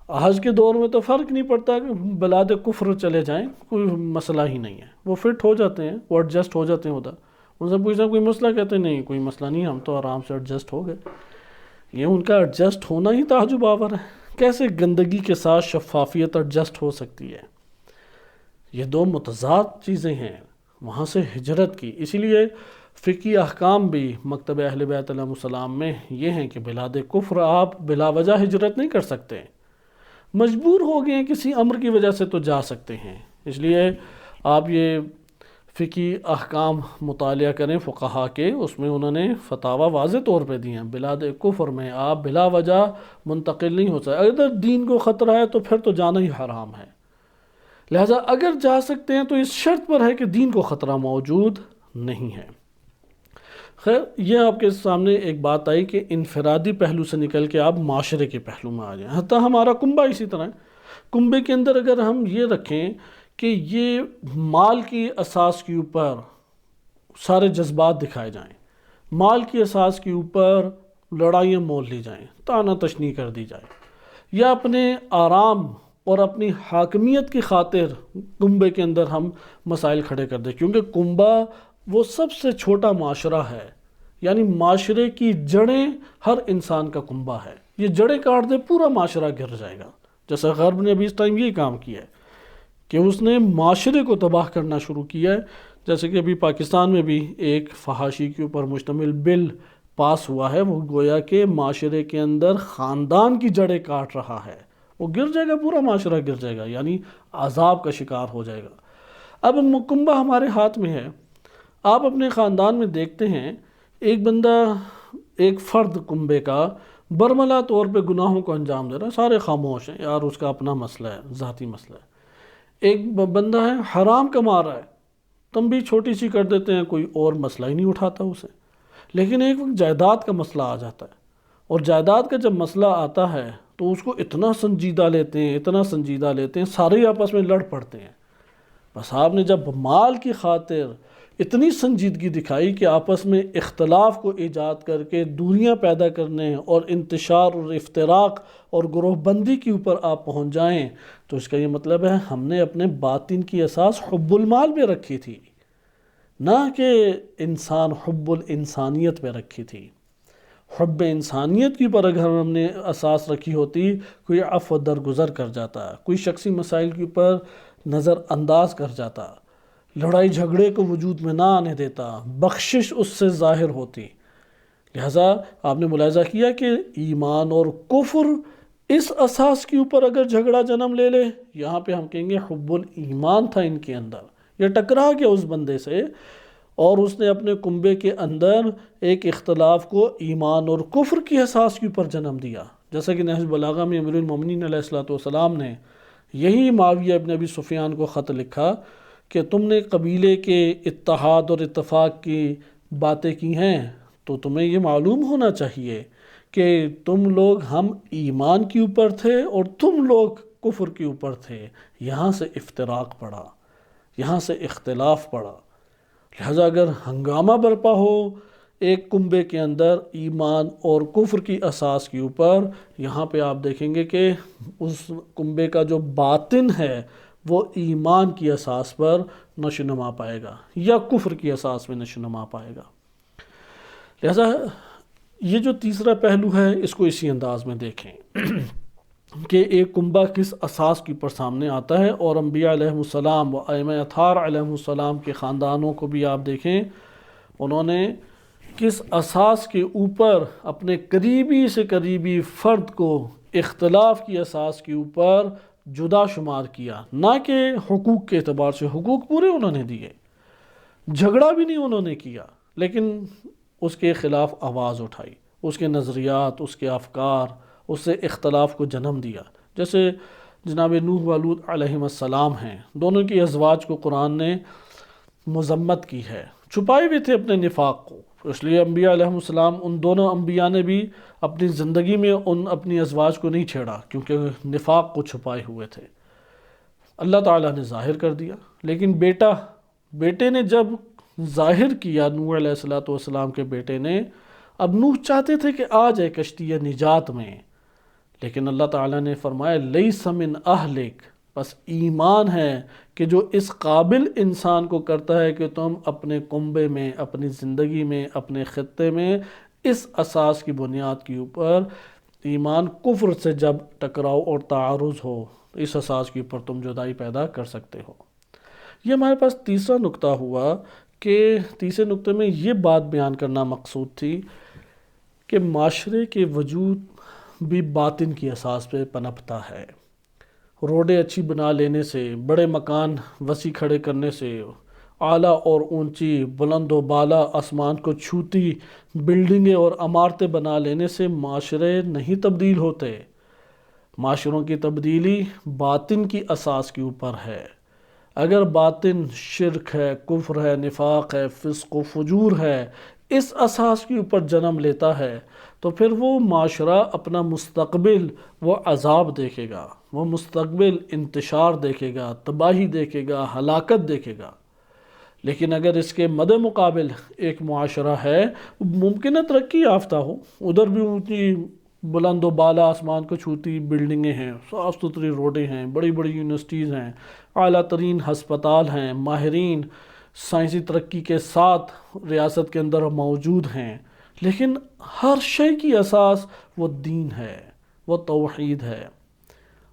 Speaker 1: آج کے دور میں تو فرق نہیں پڑتا کہ بلاد کفر چلے جائیں، کوئی مسئلہ ہی نہیں ہے، وہ فٹ ہو جاتے ہیں، وہ ایڈجسٹ ہو جاتے ہیں ادھر۔ ان سے پوچھنا کوئی مسئلہ، کہتے ہیں نہیں کوئی مسئلہ نہیں، ہم تو آرام سے ایڈجسٹ ہو گئے۔ یہ ان کا ایڈجسٹ ہونا ہی تعجب آور ہے، کیسے گندگی کے ساتھ شفافیت ایڈجسٹ ہو سکتی ہے؟ یہ دو متضاد چیزیں ہیں۔ وہاں سے ہجرت کی، اسی لیے فقہی احکام بھی مکتب اہل بیت علیہ السلام میں یہ ہیں کہ بلاد کفر آپ بلا وجہ ہجرت نہیں کر سکتے، مجبور ہو گئے ہیں کسی امر کی وجہ سے تو جا سکتے ہیں۔ اس لیے آپ یہ فقہی احکام مطالعہ کریں فقہا کے، اس میں انہوں نے فتاویٰ واضح طور پہ دی ہیں، بلاد کفر میں آپ بلا وجہ منتقل نہیں ہو سکتے، اگر دین کو خطرہ ہے تو پھر تو جانا ہی حرام ہے۔ لہٰذا اگر جا سکتے ہیں تو اس شرط پر ہے کہ دین کو خطرہ موجود نہیں ہے۔ خیر، یہ آپ کے سامنے ایک بات آئی کہ انفرادی پہلو سے نکل کے آپ معاشرے کے پہلو میں آ جائیں۔ حتیٰ ہمارا کنبہ اسی طرح ہے، کنبے کے اندر اگر ہم یہ رکھیں کہ یہ مال کی اساس کے اوپر سارے جذبات دکھائے جائیں، مال کی اساس کے اوپر لڑائیاں مول لی جائیں، طعنہ تشنیع کر دی جائے، یا اپنے آرام اور اپنی حاکمیت کی خاطر کنبے کے اندر ہم مسائل کھڑے کر دیں، کیونکہ کنبہ وہ سب سے چھوٹا معاشرہ ہے، یعنی معاشرے کی جڑیں ہر انسان کا کنبہ ہے، یہ جڑیں کاٹ دے پورا معاشرہ گر جائے گا۔ جیسے غرب نے ابھی اس ٹائم یہ کام کیا ہے کہ اس نے معاشرے کو تباہ کرنا شروع کیا ہے، جیسے کہ ابھی پاکستان میں بھی ایک فحاشی کے اوپر مشتمل بل پاس ہوا ہے، وہ گویا کہ معاشرے کے اندر خاندان کی جڑیں کاٹ رہا ہے، وہ گر جائے گا، پورا معاشرہ گر جائے گا، یعنی عذاب کا شکار ہو جائے گا۔ اب کنبہ ہمارے ہاتھ میں ہے، آپ اپنے خاندان میں دیکھتے ہیں ایک بندہ، ایک فرد کنبے کا برملا طور پہ گناہوں کو انجام دے رہا ہے، سارے خاموش ہیں، یار اس کا اپنا مسئلہ ہے، ذاتی مسئلہ ہے۔ ایک بندہ ہے حرام کما رہا ہے، تم بھی چھوٹی سی کر دیتے ہیں، کوئی اور مسئلہ ہی نہیں اٹھاتا اسے۔ لیکن ایک وقت جائیداد کا مسئلہ آ جاتا ہے، اور جائیداد کا جب مسئلہ آتا ہے تو اس کو اتنا سنجیدہ لیتے ہیں، اتنا سنجیدہ لیتے ہیں، سارے آپس میں لڑ پڑتے ہیں۔ بس آپ نے جب مال کی خاطر اتنی سنجیدگی دکھائی کہ آپس میں اختلاف کو ایجاد کر کے دوریاں پیدا کرنے اور انتشار اور افتراق اور گروہ بندی کے اوپر آپ پہنچ جائیں، تو اس کا یہ مطلب ہے ہم نے اپنے باطن کی اساس حب المال پہ رکھی تھی، نہ کہ انسان حب الانسانیت پہ رکھی تھی۔ حب انسانیت کی پر اگر ہم نے اساس رکھی ہوتی، کوئی عفو درگزر کر جاتا، کوئی شخصی مسائل کے اوپر نظر انداز کر جاتا، لڑائی جھگڑے کو وجود میں نہ آنے دیتا، بخشش اس سے ظاہر ہوتی۔ لہٰذا آپ نے ملاحظہ کیا کہ ایمان اور کفر اس اساس کے اوپر اگر جھگڑا جنم لے لے، یہاں پہ ہم کہیں گے حب الایمان تھا ان کے اندر، یہ ٹکرا گیا اس بندے سے اور اس نے اپنے کنبے کے اندر ایک اختلاف کو ایمان اور کفر کی اساس کے اوپر جنم دیا۔ جیسا کہ نہج بلاغہ میں امیر المومنین علیہ السلام نے یہی معاویہ ابن ابی سفیان کو خط لکھا کہ تم نے قبیلے کے اتحاد اور اتفاق کی باتیں کی ہیں، تو تمہیں یہ معلوم ہونا چاہیے کہ تم لوگ ہم ایمان کے اوپر تھے اور تم لوگ کفر کے اوپر تھے، یہاں سے افتراق پڑا، یہاں سے اختلاف پڑا۔ لہذا اگر ہنگامہ برپا ہو ایک کنبے کے اندر ایمان اور کفر کی اساس کے اوپر، یہاں پہ آپ دیکھیں گے کہ اس کنبے کا جو باطن ہے وہ ایمان کی اساس پر نشو نما پائے گا یا کفر کی اساس میں نشو نما پائے گا۔ لہذا یہ جو تیسرا پہلو ہے اس کو اسی انداز میں دیکھیں کہ ایک کنبہ کس اساس کے اوپر سامنے آتا ہے، اور انبیاء علیہ السلام و ائمہ اطہار علیہ السلام کے خاندانوں کو بھی آپ دیکھیں، انہوں نے کس اساس کے اوپر اپنے قریبی سے قریبی فرد کو اختلاف کی اساس کے اوپر جدا شمار کیا، نہ کہ حقوق کے اعتبار سے، حقوق پورے انہوں نے دیے، جھگڑا بھی نہیں انہوں نے کیا، لیکن اس کے خلاف آواز اٹھائی، اس کے نظریات، اس کے افکار، اس سے اختلاف کو جنم دیا۔ جیسے جناب نوح و لوط علیہ السلام ہیں، دونوں کی ازواج کو قرآن نے مذمت کی ہے، چھپائے ہوئے تھے اپنے نفاق کو، اس لیے انبیاء علیہ السلام، ان دونوں انبیاء نے بھی اپنی زندگی میں اپنی ازواج کو نہیں چھیڑا کیونکہ نفاق کو چھپائے ہوئے تھے۔ اللہ تعالیٰ نے ظاہر کر دیا، لیکن بیٹے نے جب ظاہر کیا، نوح علیہ السلام کے بیٹے نے، اب نوح چاہتے تھے کہ آ جائے کشتی نجات میں، لیکن اللہ تعالیٰ نے فرمایا لیس من اہلک، بس ایمان ہے کہ جو اس قابل انسان کو کرتا ہے کہ تم اپنے کنبے میں، اپنی زندگی میں، اپنے خطے میں اس اساس کی بنیاد کے اوپر ایمان کفر سے جب ٹکراؤ اور تعارض ہو، اس اساس کے اوپر تم جدائی پیدا کر سکتے ہو۔ یہ ہمارے پاس تیسرا نقطہ ہوا کہ تیسرے نقطے میں یہ بات بیان کرنا مقصود تھی کہ معاشرے کے وجود بھی باطن کی اساس پہ پنپتا ہے۔ روڈیں اچھی بنا لینے سے، بڑے مکان وسیع کھڑے کرنے سے، اعلیٰ اور اونچی، بلند و بالا، آسمان کو چھوتی بلڈنگیں اور عمارتیں بنا لینے سے معاشرے نہیں تبدیل ہوتے۔ معاشروں کی تبدیلی باطن کی اساس کے اوپر ہے۔ اگر باطن شرک ہے، کفر ہے، نفاق ہے، فسق و فجور ہے، اس اساس کے اوپر جنم لیتا ہے تو پھر وہ معاشرہ اپنا مستقبل وہ عذاب دیکھے گا، وہ مستقبل انتشار دیکھے گا، تباہی دیکھے گا، ہلاکت دیکھے گا۔ لیکن اگر اس کے مد مقابل ایک معاشرہ ہے، ممکن ہے ترقی یافتہ ہو، ادھر بھی اونچی بلند و بالا آسمان کو چھوتی بلڈنگیں ہیں، صاف ستھری روڈیں ہیں، بڑی بڑی یونیورسٹیز ہیں، اعلیٰ ترین ہسپتال ہیں، ماہرین سائنسی ترقی کے ساتھ ریاست کے اندر موجود ہیں، لیکن ہر شے کی اساس وہ دین ہے، وہ توحید ہے،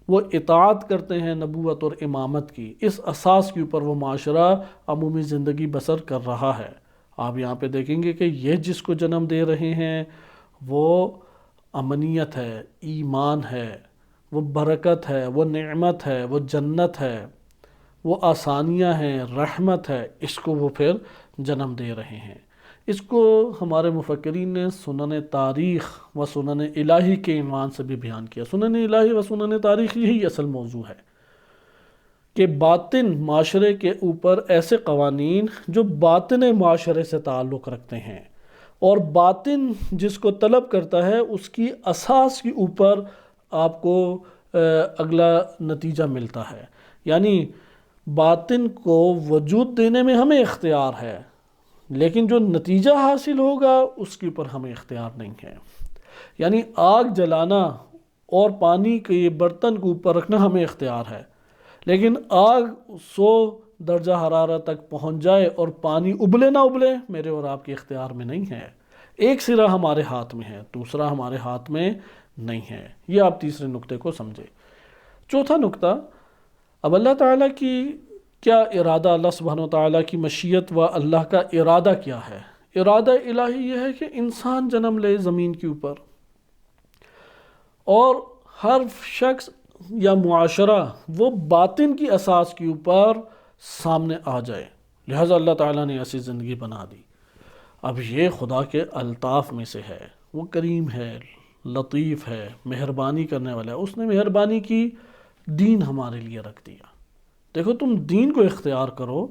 Speaker 1: وہ اطاعت کرتے ہیں نبوت اور امامت کی، اس اساس کے اوپر وہ معاشرہ عمومی زندگی بسر کر رہا ہے۔ آپ یہاں پہ دیکھیں گے کہ یہ جس کو جنم دے رہے ہیں وہ امنیت ہے، ایمان ہے، وہ برکت ہے، وہ نعمت ہے، وہ جنت ہے، وہ آسانیاں ہیں، رحمت ہے، اس کو وہ پھر جنم دے رہے ہیں۔ اس کو ہمارے مفکرین نے سنن تاریخ و سنن الہی کے عنوان سے بھی بیان کیا۔ سنن الہی و سنن تاریخ یہی اصل موضوع ہے کہ باطن معاشرے کے اوپر ایسے قوانین جو باطن معاشرے سے تعلق رکھتے ہیں، اور باطن جس کو طلب کرتا ہے اس کی اساس کے اوپر آپ کو اگلا نتیجہ ملتا ہے۔ یعنی باطن کو وجود دینے میں ہمیں اختیار ہے، لیکن جو نتیجہ حاصل ہوگا اس کے اوپر ہمیں اختیار نہیں ہے۔ یعنی آگ جلانا اور پانی کے برتن کے اوپر رکھنا ہمیں اختیار ہے، لیکن آگ 100 درجہ حرارت تک پہنچ جائے اور پانی ابلے نہ ابلے میرے اور آپ کے اختیار میں نہیں ہے۔ ایک سرا ہمارے ہاتھ میں ہے، دوسرا ہمارے ہاتھ میں نہیں ہے۔ یہ آپ تیسرے نقطے کو سمجھے۔ چوتھا نقطہ، اب اللہ تعالیٰ کی کیا ارادہ اللہ سبحانہ وتعالیٰ کی مشیت و اللہ کا ارادہ کیا ہے؟ ارادہ الہی یہ ہے کہ انسان جنم لے زمین کے اوپر، اور ہر شخص یا معاشرہ وہ باطن کی اساس کے اوپر سامنے آ جائے، لہٰذا اللہ تعالیٰ نے ایسی زندگی بنا دی۔ اب یہ خدا کے الطاف میں سے ہے، وہ کریم ہے، لطیف ہے، مہربانی کرنے والا ہے، اس نے مہربانی کی، دین ہمارے لیے رکھ دیا۔ دیکھو تم دین کو اختیار کرو،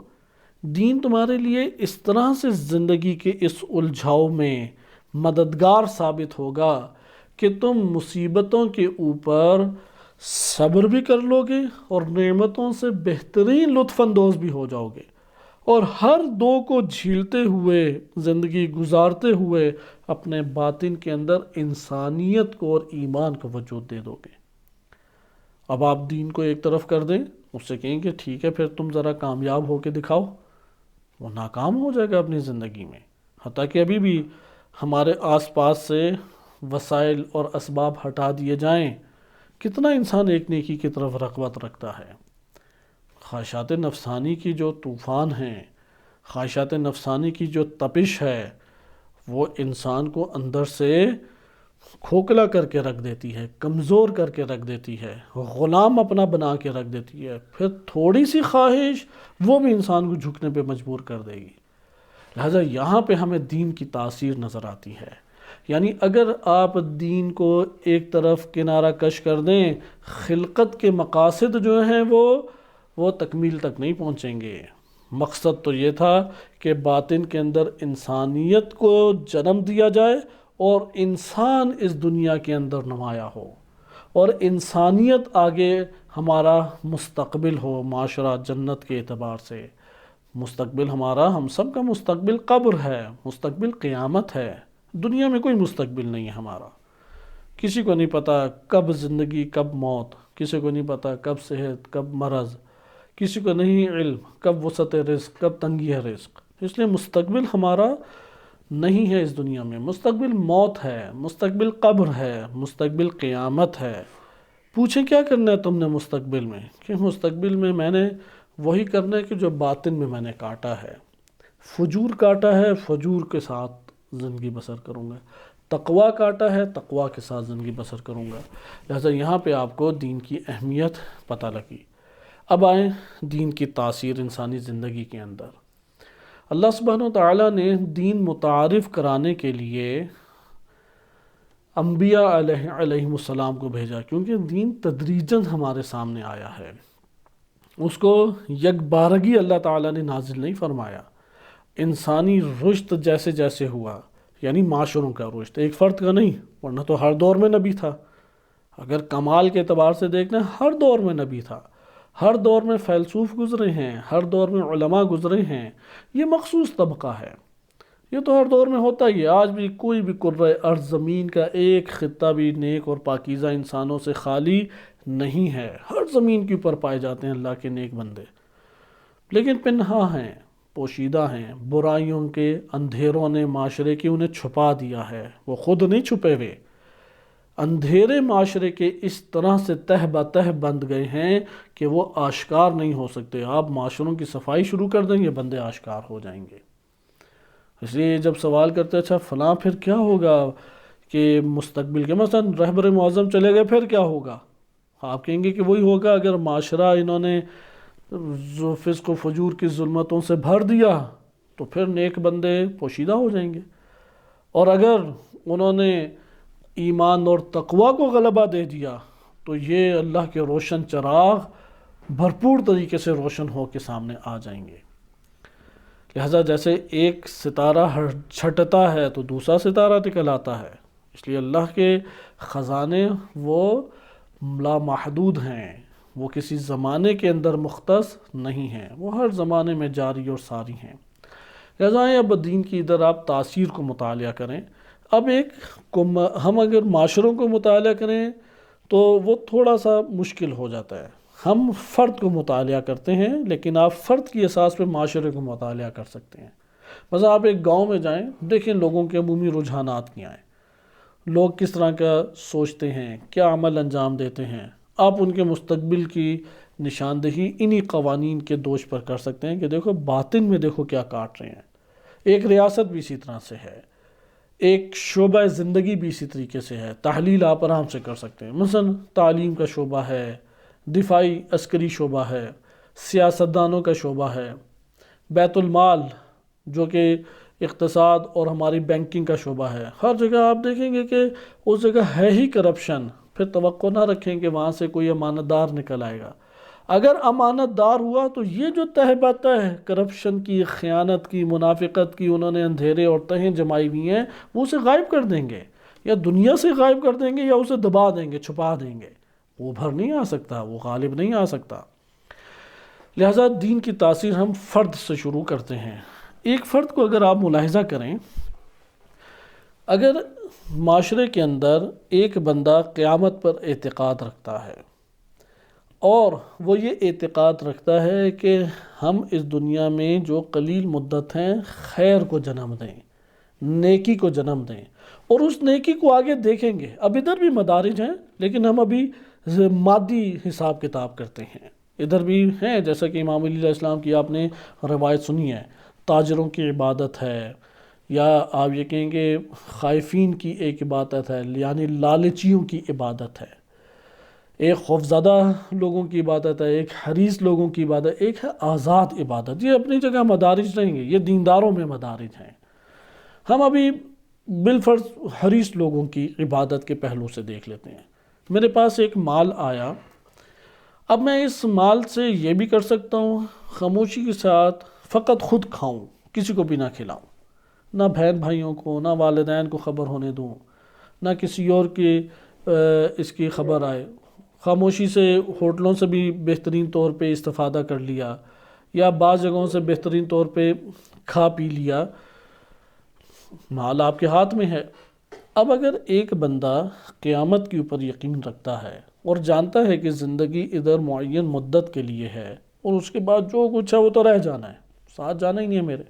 Speaker 1: دین تمہارے لیے اس طرح سے زندگی کے اس الجھاؤ میں مددگار ثابت ہوگا کہ تم مصیبتوں کے اوپر صبر بھی کر لو گے اور نعمتوں سے بہترین لطف اندوز بھی ہو جاؤ گے، اور ہر دو کو جھیلتے ہوئے زندگی گزارتے ہوئے اپنے باطن کے اندر انسانیت کو اور ایمان کو وجود دے دو گے۔ اب آپ دین کو ایک طرف کر دیں، اس سے کہیں کہ ٹھیک ہے پھر تم ذرا کامیاب ہو کے دکھاؤ، وہ ناکام ہو جائے گا اپنی زندگی میں۔ حتیٰ کہ ابھی بھی ہمارے آس پاس سے وسائل اور اسباب ہٹا دیے جائیں، کتنا انسان ایک نیکی کی طرف رغبت رکھتا ہے۔ خواہشات نفسانی کی جو طوفان ہیں، خواہشات نفسانی کی جو تپش ہے، وہ انسان کو اندر سے کھوکھلا کر کے رکھ دیتی ہے، کمزور کر کے رکھ دیتی ہے، غلام اپنا بنا کے رکھ دیتی ہے۔ پھر تھوڑی سی خواہش وہ بھی انسان کو جھکنے پہ مجبور کر دے گی۔ لہٰذا یہاں پہ ہمیں دین کی تاثیر نظر آتی ہے۔ یعنی اگر آپ دین کو ایک طرف کنارہ کش کر دیں، خلقت کے مقاصد جو ہیں وہ تکمیل تک نہیں پہنچیں گے۔ مقصد تو یہ تھا کہ باطن کے اندر انسانیت کو جنم دیا جائے اور انسان اس دنیا کے اندر نمایاں ہو، اور انسانیت آگے ہمارا مستقبل ہو، معاشرہ جنت کے اعتبار سے۔ مستقبل ہمارا، ہم سب کا مستقبل قبر ہے، مستقبل قیامت ہے، دنیا میں کوئی مستقبل نہیں ہے ہمارا۔ کسی کو نہیں پتا کب زندگی کب موت، کسی کو نہیں پتا کب صحت کب مرض، کسی کو نہیں علم کب وسعت رزق کب تنگی ہے رزق۔ اس لیے مستقبل ہمارا نہیں ہے اس دنیا میں، مستقبل موت ہے، مستقبل قبر ہے، مستقبل قیامت ہے۔ پوچھیں کیا کرنا ہے تم نے مستقبل میں؟ کہ مستقبل میں میں نے وہی کرنا ہے کہ جو باطن میں میں نے کاٹا ہے۔ فجور کاٹا ہے، فجور کے ساتھ زندگی بسر کروں گا، تقویٰ کاٹا ہے، تقویٰ کے ساتھ زندگی بسر کروں گا۔ لہٰذا یہاں پہ آپ کو دین کی اہمیت پتہ لگی۔ اب آئیں دین کی تاثیر انسانی زندگی کے اندر۔ اللہ سبحانہ وتعالیٰ نے دین متعارف کرانے کے لیے انبیاء علیہم السلام کو بھیجا، کیونکہ دین تدریجاً ہمارے سامنے آیا ہے۔ اس کو یک بارگی اللہ تعالیٰ نے نازل نہیں فرمایا۔ انسانی رشد جیسے جیسے ہوا، یعنی معاشروں کا رشد، ایک فرد کا نہیں، ورنہ تو ہر دور میں نبی تھا۔ اگر کمال کے اعتبار سے دیکھنا ہر دور میں نبی تھا، ہر دور میں فیلسوف گزرے ہیں، ہر دور میں علماء گزرے ہیں۔ یہ مخصوص طبقہ ہے، یہ تو ہر دور میں ہوتا ہی ہے۔ آج بھی کوئی بھی کرۂ ارض زمین کا ایک خطہ بھی نیک اور پاکیزہ انسانوں سے خالی نہیں ہے، ہر زمین کے اوپر پائے جاتے ہیں اللہ کے نیک بندے، لیکن پنہا ہیں، پوشیدہ ہیں، برائیوں کے اندھیروں نے معاشرے کی انہیں چھپا دیا ہے، وہ خود نہیں چھپے ہوئے، اندھیرے معاشرے کے اس طرح سے تہ بتہ بند گئے ہیں کہ وہ آشکار نہیں ہو سکتے۔ آپ معاشروں کی صفائی شروع کر دیں گے، بندے آشکار ہو جائیں گے۔ اس لیے جب سوال کرتے اچھا فلاں پھر کیا ہوگا کہ مستقبل کے مثلا رہبر معظم چلے گئے پھر کیا ہوگا؟ آپ کہیں گے کہ وہی ہوگا اگر معاشرہ انہوں نے فسق و فجور کی ظلمتوں سے بھر دیا تو پھر نیک بندے پوشیدہ ہو جائیں گے، اور اگر انہوں نے ایمان اور تقویٰ کو غلبہ دے دیا تو یہ اللہ کے روشن چراغ بھرپور طریقے سے روشن ہو کے سامنے آ جائیں گے۔ لہذا جیسے ایک ستارہ چھٹتا ہے تو دوسرا ستارہ نکل آتا ہے، اس لیے اللہ کے خزانے وہ لامحدود ہیں، وہ کسی زمانے کے اندر مختص نہیں ہیں، وہ ہر زمانے میں جاری اور ساری ہیں۔ لہذا اب دین کی ادھر آپ تاثیر کو مطالعہ کریں۔ اب ہم اگر معاشروں کو مطالعہ کریں تو وہ تھوڑا سا مشکل ہو جاتا ہے۔ ہم فرد کو مطالعہ کرتے ہیں، لیکن آپ فرد کی اساس پہ معاشرے کو مطالعہ کر سکتے ہیں۔ مثلا آپ ایک گاؤں میں جائیں، دیکھیں لوگوں کے عمومی رجحانات کیا ہیں، لوگ کس طرح کا سوچتے ہیں، کیا عمل انجام دیتے ہیں۔ آپ ان کے مستقبل کی نشاندہی انہی قوانین کے دوش پر کر سکتے ہیں کہ دیکھو باطن میں دیکھو کیا کاٹ رہے ہیں. ایک ریاست بھی اسی طرح سے ہے، ایک شعبہ زندگی بھی اسی طریقے سے ہے. تحلیل آپ آرام سے کر سکتے ہیں. مثلا تعلیم کا شعبہ ہے، دفاعی عسکری شعبہ ہے، سیاستدانوں کا شعبہ ہے، بیت المال جو کہ اقتصاد اور ہماری بینکنگ کا شعبہ ہے. ہر جگہ آپ دیکھیں گے کہ اس جگہ ہے ہی کرپشن. پھر توقع نہ رکھیں کہ وہاں سے کوئی امانت دار نکل آئے گا. اگر امانت دار ہوا تو یہ جو تہ بتہ ہے کرپشن کی، خیانت کی، منافقت کی، انہوں نے اندھیرے اور تہیں جمائی ہوئی ہیں، وہ اسے غائب کر دیں گے، یا دنیا سے غائب کر دیں گے، یا اسے دبا دیں گے، چھپا دیں گے. وہ ابھر نہیں آ سکتا، وہ غالب نہیں آ سکتا. لہٰذا دین کی تاثیر ہم فرد سے شروع کرتے ہیں. ایک فرد کو اگر آپ ملاحظہ کریں، اگر معاشرے کے اندر ایک بندہ قیامت پر اعتقاد رکھتا ہے اور وہ یہ اعتقاد رکھتا ہے کہ ہم اس دنیا میں جو قلیل مدت ہیں خیر کو جنم دیں، نیکی کو جنم دیں، اور اس نیکی کو آگے دیکھیں گے. اب ادھر بھی مدارج ہیں لیکن ہم ابھی مادی حساب کتاب کرتے ہیں. ادھر بھی ہیں جیسا کہ امام علیہ السلام کی آپ نے روایت سنی ہے، تاجروں کی عبادت ہے، یا آپ یہ کہیں گے خائفین کی ایک عبادت ہے، یعنی لالچیوں کی عبادت ہے. ایک خوفزدہ لوگوں کی عبادت ہے، ایک حریص لوگوں کی عبادت، ایک ہے آزاد عبادت. یہ اپنی جگہ مدارج رہیں گے، یہ دینداروں میں مدارج ہیں. ہم ابھی بالفرض حریص لوگوں کی عبادت کے پہلو سے دیکھ لیتے ہیں. میرے پاس ایک مال آیا، اب میں اس مال سے یہ بھی کر سکتا ہوں خاموشی کے ساتھ فقط خود کھاؤں، کسی کو بھی نہ کھلاؤں، نہ بہن بھائیوں کو، نہ والدین کو خبر ہونے دوں، نہ کسی اور کی اس کی خبر آئے. خاموشی سے ہوٹلوں سے بھی بہترین طور پہ استفادہ کر لیا، یا بعض جگہوں سے بہترین طور پہ کھا پی لیا. مال آپ کے ہاتھ میں ہے. اب اگر ایک بندہ قیامت کے اوپر یقین رکھتا ہے اور جانتا ہے کہ زندگی ادھر معین مدت کے لیے ہے اور اس کے بعد جو کچھ ہے وہ تو رہ جانا ہے، ساتھ جانا ہی نہیں ہے میرے،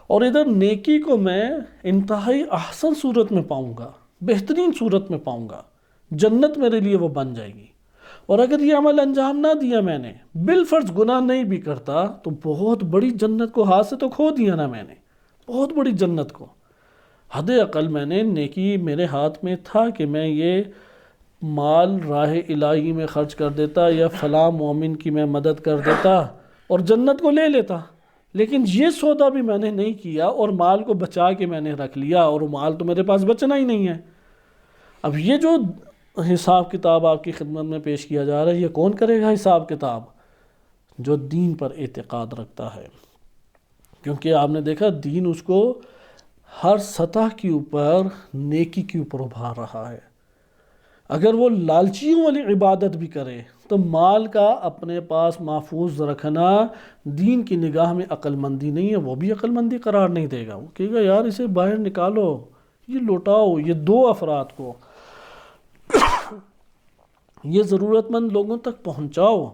Speaker 1: اور ادھر نیکی کو میں انتہائی احسن صورت میں پاؤں گا، بہترین صورت میں پاؤں گا، جنت میرے لیے وہ بن جائے گی. اور اگر یہ عمل انجام نہ دیا میں نے، بالفرض گناہ نہیں بھی کرتا، تو بہت بڑی جنت کو ہاتھ سے تو کھو دیا نا میں نے، بہت بڑی جنت کو. حد اقل میں نے نیکی میرے ہاتھ میں تھا کہ میں یہ مال راہ الہی میں خرچ کر دیتا، یا فلاں مومن کی میں مدد کر دیتا اور جنت کو لے لیتا. لیکن یہ سودا بھی میں نے نہیں کیا اور مال کو بچا کے میں نے رکھ لیا، اور وہ مال تو میرے پاس بچنا ہی نہیں ہے. اب یہ جو حساب کتاب آپ کی خدمت میں پیش کیا جا رہا ہے، یہ کون کرے گا حساب کتاب؟ جو دین پر اعتقاد رکھتا ہے. کیونکہ آپ نے دیکھا دین اس کو ہر سطح کے اوپر نیکی کے اوپر ابھار رہا ہے. اگر وہ لالچیوں والی عبادت بھی کرے تو مال کا اپنے پاس محفوظ رکھنا دین کی نگاہ میں عقل مندی نہیں ہے، وہ بھی عقل مندی قرار نہیں دے گا. وہ کہے گا یار اسے باہر نکالو، یہ لوٹاؤ، یہ دو افراد کو، یہ ضرورت مند لوگوں تک پہنچاؤ،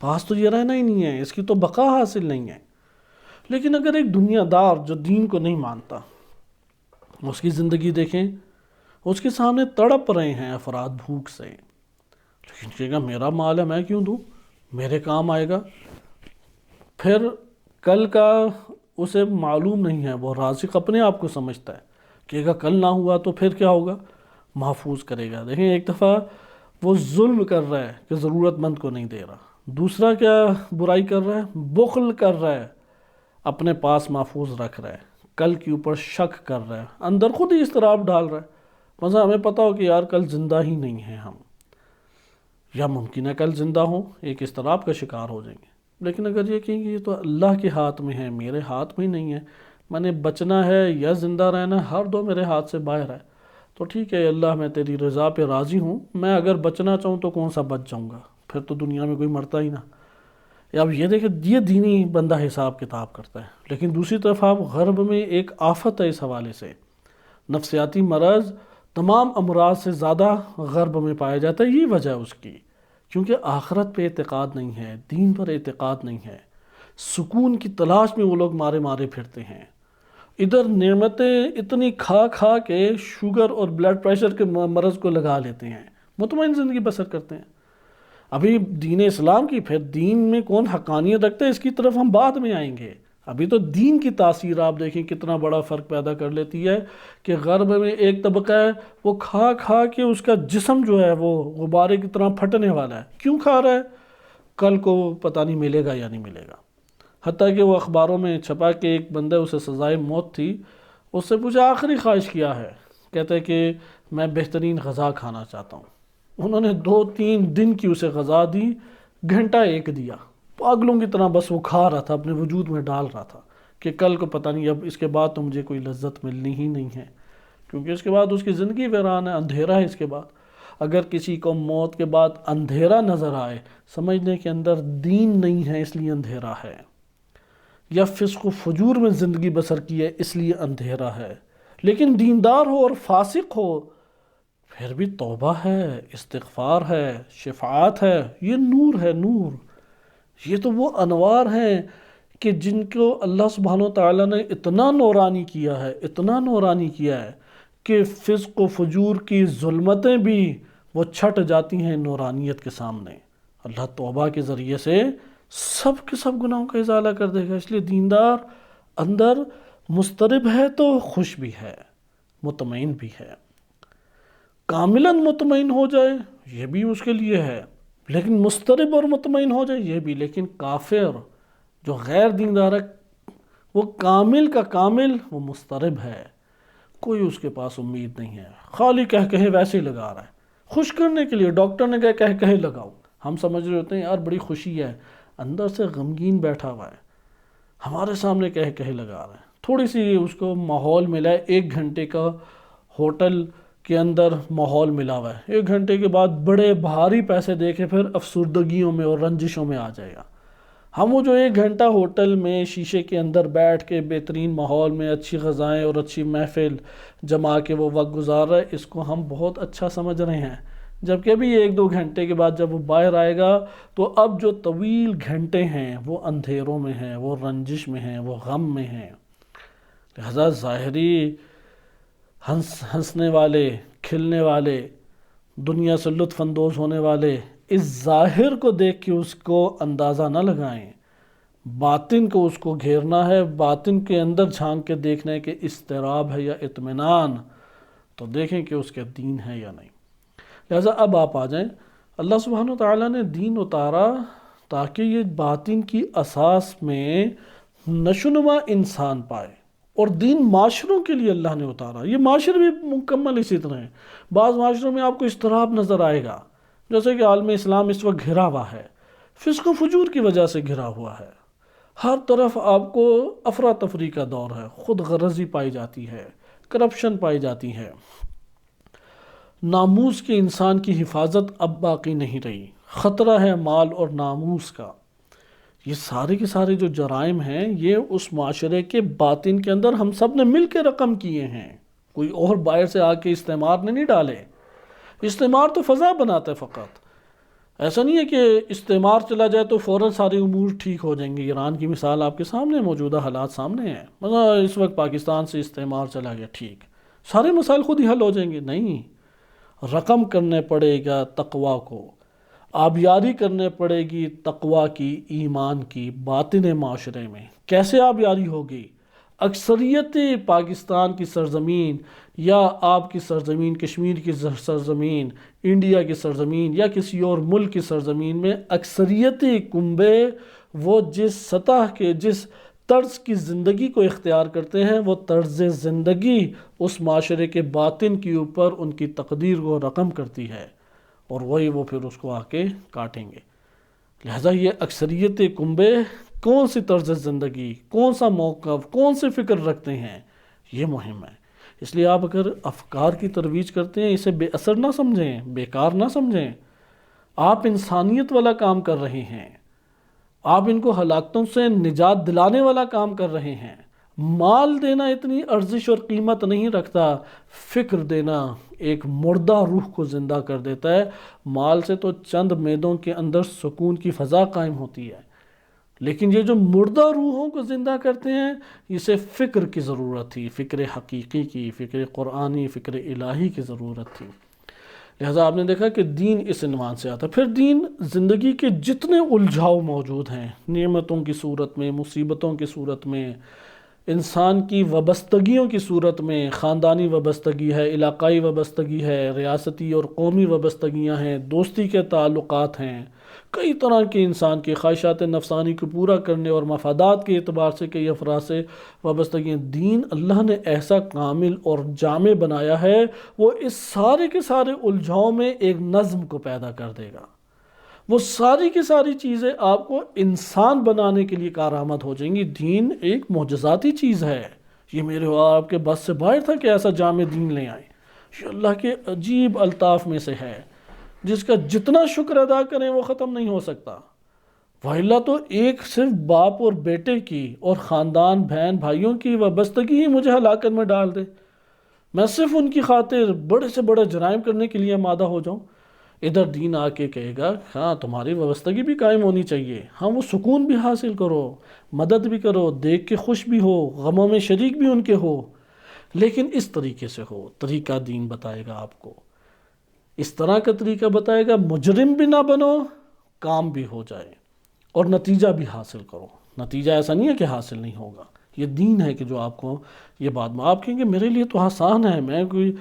Speaker 1: پاس تو یہ رہنا ہی نہیں ہے، اس کی تو بقا حاصل نہیں ہے. لیکن اگر ایک دنیا دار جو دین کو نہیں مانتا، اس کی زندگی دیکھیں، اس کے سامنے تڑپ رہے ہیں افراد بھوک سے، لیکن کہے گا میرا مال ہے میں کیوں دوں، میرے کام آئے گا. پھر کل کا اسے معلوم نہیں ہے، وہ رازق اپنے آپ کو سمجھتا ہے، کہے گا کل نہ ہوا تو پھر کیا ہوگا، محفوظ کرے گا. دیکھیں ایک دفعہ وہ ظلم کر رہا ہے کہ ضرورت مند کو نہیں دے رہا، دوسرا کیا برائی کر رہا ہے، بخل کر رہا ہے، اپنے پاس محفوظ رکھ رہا ہے، کل کے اوپر شک کر رہا ہے، اندر خود ہی اضطراب ڈال رہا ہے. مثلا ہمیں پتہ ہو کہ یار کل زندہ ہی نہیں ہیں ہم، یا ممکن ہے کل زندہ ہوں، ایک اضطراب کا شکار ہو جائیں گے. لیکن اگر یہ کہیں گے یہ تو اللہ کے ہاتھ میں ہے، میرے ہاتھ میں ہی نہیں ہے، میں نے بچنا ہے یا زندہ رہنا، ہر دو میرے ہاتھ سے باہر ہے، تو ٹھیک ہے اللہ میں تیری رضا پہ راضی ہوں، میں اگر بچنا چاہوں تو کون سا بچ جاؤں گا، پھر تو دنیا میں کوئی مرتا ہی نہ. اب یہ دیکھیں یہ دینی بندہ حساب کتاب کرتا ہے. لیکن دوسری طرف آپ غرب میں ایک آفت ہے اس حوالے سے، نفسیاتی مرض تمام امراض سے زیادہ غرب میں پایا جاتا ہے. یہی وجہ ہے اس کی، کیونکہ آخرت پہ اعتقاد نہیں ہے، دین پر اعتقاد نہیں ہے، سکون کی تلاش میں وہ لوگ مارے مارے پھرتے ہیں. ادھر نعمتیں اتنی کھا کھا کے شوگر اور بلڈ پریشر کے مرض کو لگا لیتے ہیں، مطمئن زندگی بسر کرتے ہیں. ابھی دین اسلام کی، پھر دین میں کون حقانیت رکھتا ہے اس کی طرف ہم بعد میں آئیں گے۔ ابھی تو دین کی تاثیر آپ دیکھیں کتنا بڑا فرق پیدا کر لیتی ہے کہ غرب میں ایک طبقہ ہے وہ کھا کھا کے اس کا جسم جو ہے وہ غبارے کی طرح پھٹنے والا ہے۔ کیوں کھا رہا ہے؟ کل کو پتہ نہیں ملے گا یا نہیں ملے گا۔ حتیٰ کہ وہ اخباروں میں چھپا کہ ایک بندہ، اسے سزائے موت تھی، اس سے پوچھا آخری خواہش کیا ہے؟ کہتا ہے کہ میں بہترین غذا کھانا چاہتا ہوں۔ انہوں نے 2-3 دن کی اسے غذا دی، گھنٹہ ایک دیا، پاگلوں کی طرح بس وہ کھا رہا تھا، اپنے وجود میں ڈال رہا تھا کہ کل کو پتہ نہیں، اب اس کے بعد تو مجھے کوئی لذت ملنی ہی نہیں ہے، کیونکہ اس کے بعد اس کی زندگی ویران ہے، اندھیرا ہے اس کے بعد۔ اگر کسی کو موت کے بعد اندھیرا نظر آئے، سمجھ لیں کہ اندر دین نہیں ہے اس لیے اندھیرا ہے، یا فسق و فجور میں زندگی بسر کی ہے اس لیے اندھیرا ہے۔ لیکن دیندار ہو اور فاسق ہو، پھر بھی توبہ ہے، استغفار ہے، شفاعت ہے، یہ نور ہے، نور۔ یہ تو وہ انوار ہیں کہ جن کو اللہ سبحانہ و تعالیٰ نے اتنا نورانی کیا ہے، اتنا نورانی کیا ہے کہ فسق و فجور کی ظلمتیں بھی وہ چھٹ جاتی ہیں نورانیت کے سامنے۔ اللہ توبہ کے ذریعے سے سب کے سب گناہوں کا ازالہ کر دے گا۔ اس لیے دیندار اندر مضطرب ہے تو خوش بھی ہے، مطمئن بھی ہے۔ کاملاً مطمئن ہو جائے یہ بھی اس کے لیے ہے، لیکن مضطرب اور مطمئن ہو جائے یہ بھی۔ لیکن کافر جو غیر دیندار ہے، وہ کامل کا کامل وہ مضطرب ہے، کوئی اس کے پاس امید نہیں ہے، خالی کہہ کہے ویسے ہی لگا رہا ہے، خوش کرنے کے لیے۔ ڈاکٹر نے کہہ کہے لگاؤ، ہم سمجھ رہے ہوتے ہیں یار بڑی خوشی ہے، اندر سے غمگین بیٹھا ہوا ہے، ہمارے سامنے کہہ کہے لگا رہا ہے۔ تھوڑی سی اس کو ماحول ملا ہے، 1 گھنٹے کا ہوٹل کے اندر ماحول ملا ہوا ہے، 1 گھنٹے کے بعد بڑے بھاری پیسے دے کے پھر افسردگیوں میں اور رنجشوں میں آ جائے گا۔ ہم وہ جو 1 گھنٹہ ہوٹل میں شیشے کے اندر بیٹھ کے بہترین ماحول میں اچھی غذائیں اور اچھی محفل جما کے وہ وقت گزار رہا ہے، اس کو ہم بہت اچھا سمجھ رہے ہیں، جبکہ ابھی 1-2 گھنٹے کے بعد جب وہ باہر آئے گا تو اب جو طویل گھنٹے ہیں وہ اندھیروں میں ہیں، وہ رنجش میں ہیں، وہ غم میں ہیں۔ لہذا ظاہری ہنسنے والے، کھلنے والے، دنیا سے لطف اندوز ہونے والے اس ظاہر کو دیکھ کے اس کو اندازہ نہ لگائیں، باطن کو اس کو گھیرنا ہے، باطن کے اندر جھانک کے دیکھنا ہے کہ اضطراب ہے یا اطمینان، تو دیکھیں کہ اس کے دین ہے یا نہیں۔ لہٰذا اب آپ آ جائیں، اللہ سبحانہ وتعالیٰ نے دین اتارا تاکہ یہ باطن کی اساس میں نشوونما انسان پائے، اور دین معاشروں کے لیے اللہ نے اتارا۔ یہ معاشرے بھی مکمل اسی طرح ہیں۔ بعض معاشروں میں آپ کو اضطراب نظر آئے گا، جیسے کہ عالم اسلام اس وقت گھرا ہوا ہے، فسق و فجور کی وجہ سے گھرا ہوا ہے، ہر طرف آپ کو افراتفری کا دور ہے، خود غرضی پائی جاتی ہے، کرپشن پائی جاتی ہے، ناموس کے انسان کی حفاظت اب باقی نہیں رہی، خطرہ ہے مال اور ناموس کا۔ یہ سارے کے سارے جو جرائم ہیں یہ اس معاشرے کے باطن کے اندر ہم سب نے مل کے رقم کیے ہیں، کوئی اور باہر سے آ کے استعمار نے نہیں ڈالے۔ استعمار تو فضا بناتا ہے فقط، ایسا نہیں ہے کہ استعمار چلا جائے تو فوراً سارے امور ٹھیک ہو جائیں گے۔ ایران کی مثال آپ کے سامنے، موجودہ حالات سامنے ہیں، مثلا اس وقت پاکستان سے استعمار چلا گیا، ٹھیک سارے مسائل خود ہی حل ہو جائیں گے؟ نہیں، رقم کرنے پڑے گا تقوی کو، آبیاری کرنے پڑے گی تقوی کی، ایمان کی، باطن معاشرے میں۔ کیسے آبیاری ہوگی؟ اکثریت پاکستان کی سرزمین یا آپ کی سرزمین، کشمیر کی سرزمین، انڈیا کی سرزمین یا کسی اور ملک کی سرزمین میں اکثریت کنبے وہ جس سطح کے، جس طرز کی زندگی کو اختیار کرتے ہیں، وہ طرز زندگی اس معاشرے کے باطن کے اوپر ان کی تقدیر کو رقم کرتی ہے، اور وہی وہ پھر اس کو آ کے کاٹیں گے۔ لہٰذا یہ اکثریت کنبے کون سی طرز زندگی، کون سا موقف، کون سی فکر رکھتے ہیں، یہ مہم ہے۔ اس لیے آپ اگر افکار کی ترویج کرتے ہیں، اسے بے اثر نہ سمجھیں، بیکار نہ سمجھیں، آپ انسانیت والا کام کر رہے ہیں، آپ ان کو ہلاکتوں سے نجات دلانے والا کام کر رہے ہیں۔ مال دینا اتنی ارزش اور قیمت نہیں رکھتا، فکر دینا ایک مردہ روح کو زندہ کر دیتا ہے۔ مال سے تو چند میدوں کے اندر سکون کی فضا قائم ہوتی ہے، لیکن یہ جو مردہ روحوں کو زندہ کرتے ہیں، اسے فکر کی ضرورت تھی، فکر حقیقی کی، فکر قرآنی، فکر الہی کی ضرورت تھی۔ لہٰذا آپ نے دیکھا کہ دین اس عنوان سے آتا ہے۔ پھر دین زندگی کے جتنے الجھاؤ موجود ہیں، نعمتوں کی صورت میں، مصیبتوں کی صورت میں، انسان کی وابستگیوں کی صورت میں، خاندانی وابستگی ہے، علاقائی وابستگی ہے، ریاستی اور قومی وابستگیاں ہیں، دوستی کے تعلقات ہیں، کئی طرح کی انسان کی خواہشات نفسانی کو پورا کرنے اور مفادات کے اعتبار سے کئی افراد سے وابستگیاں۔ دین اللہ نے ایسا کامل اور جامع بنایا ہے، وہ اس سارے کے سارے الجھاؤں میں ایک نظم کو پیدا کر دے گا۔ وہ ساری کی ساری چیزیں آپ کو انسان بنانے کے لیے کارآمد ہو جائیں گی۔ دین ایک معجزاتی چیز ہے، یہ میرے اور آپ کے بس سے باہر تھا کہ ایسا جامع دین لے آئیں۔ یہ اللہ کے عجیب الطاف میں سے ہے، جس کا جتنا شکر ادا کریں وہ ختم نہیں ہو سکتا۔ وَإِلَّا تو ایک صرف باپ اور بیٹے کی اور خاندان بہن بھائیوں کی وابستگی ہی مجھے ہلاکت میں ڈال دے، میں صرف ان کی خاطر بڑے سے بڑے جرائم کرنے کے لیے آمادہ ہو جاؤں۔ ادھر دین آ کے کہے گا ہاں تمہاری وابستگی بھی قائم ہونی چاہیے، ہاں وہ سکون بھی حاصل کرو، مدد بھی کرو، دیکھ کے خوش بھی ہو، غموں میں شریک بھی ان کے ہو، لیکن اس طریقے سے ہو۔ طریقہ دین بتائے گا آپ کو، اس طرح کا طریقہ بتائے گا، مجرم بھی نہ بنو، کام بھی ہو جائے اور نتیجہ بھی حاصل کرو۔ نتیجہ ایسا نہیں ہے کہ حاصل نہیں ہوگا، یہ دین ہے کہ جو آپ کو یہ بات میں آپ کہیں گے میرے لیے تو آسان ہے، میں کوئی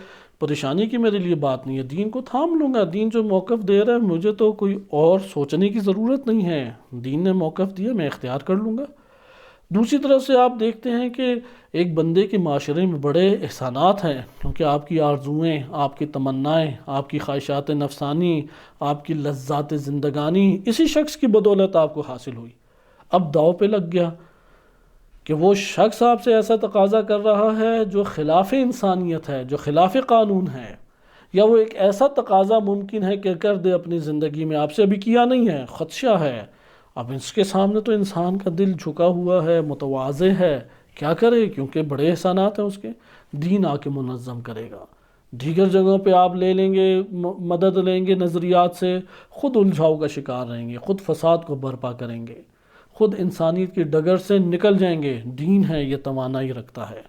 Speaker 1: پریشانی کی میرے لیے بات نہیں ہے، دین کو تھام لوں گا، دین جو موقف دے رہا ہے مجھے تو کوئی اور سوچنے کی ضرورت نہیں ہے، دین نے موقف دیا میں اختیار کر لوں گا۔ دوسری طرف سے آپ دیکھتے ہیں کہ ایک بندے کے معاشرے میں بڑے احسانات ہیں، کیونکہ آپ کی آرزوئیں، آپ کی تمنائیں، آپ کی خواہشات نفسانی، آپ کی لذات زندگانی اسی شخص کی بدولت آپ کو حاصل ہوئی۔ اب داؤ پہ لگ گیا کہ وہ شخص آپ سے ایسا تقاضا کر رہا ہے جو خلاف انسانیت ہے، جو خلاف قانون ہے، یا وہ ایک ایسا تقاضا ممکن ہے کہ کر دے اپنی زندگی میں، آپ سے ابھی کیا نہیں ہے، خدشہ ہے۔ اب اس کے سامنے تو انسان کا دل جھکا ہوا ہے، متواضع ہے، کیا کرے کیونکہ بڑے احسانات ہیں اس کے۔ دین آ کے منظم کرے گا۔ دیگر جگہوں پہ آپ لے لیں گے، مدد لیں گے نظریات سے، خود الجھاؤ کا شکار رہیں گے، خود فساد کو برپا کریں گے، خود انسانیت کی ڈگر سے نکل جائیں گے۔ دین ہے یہ توانائی رکھتا ہے،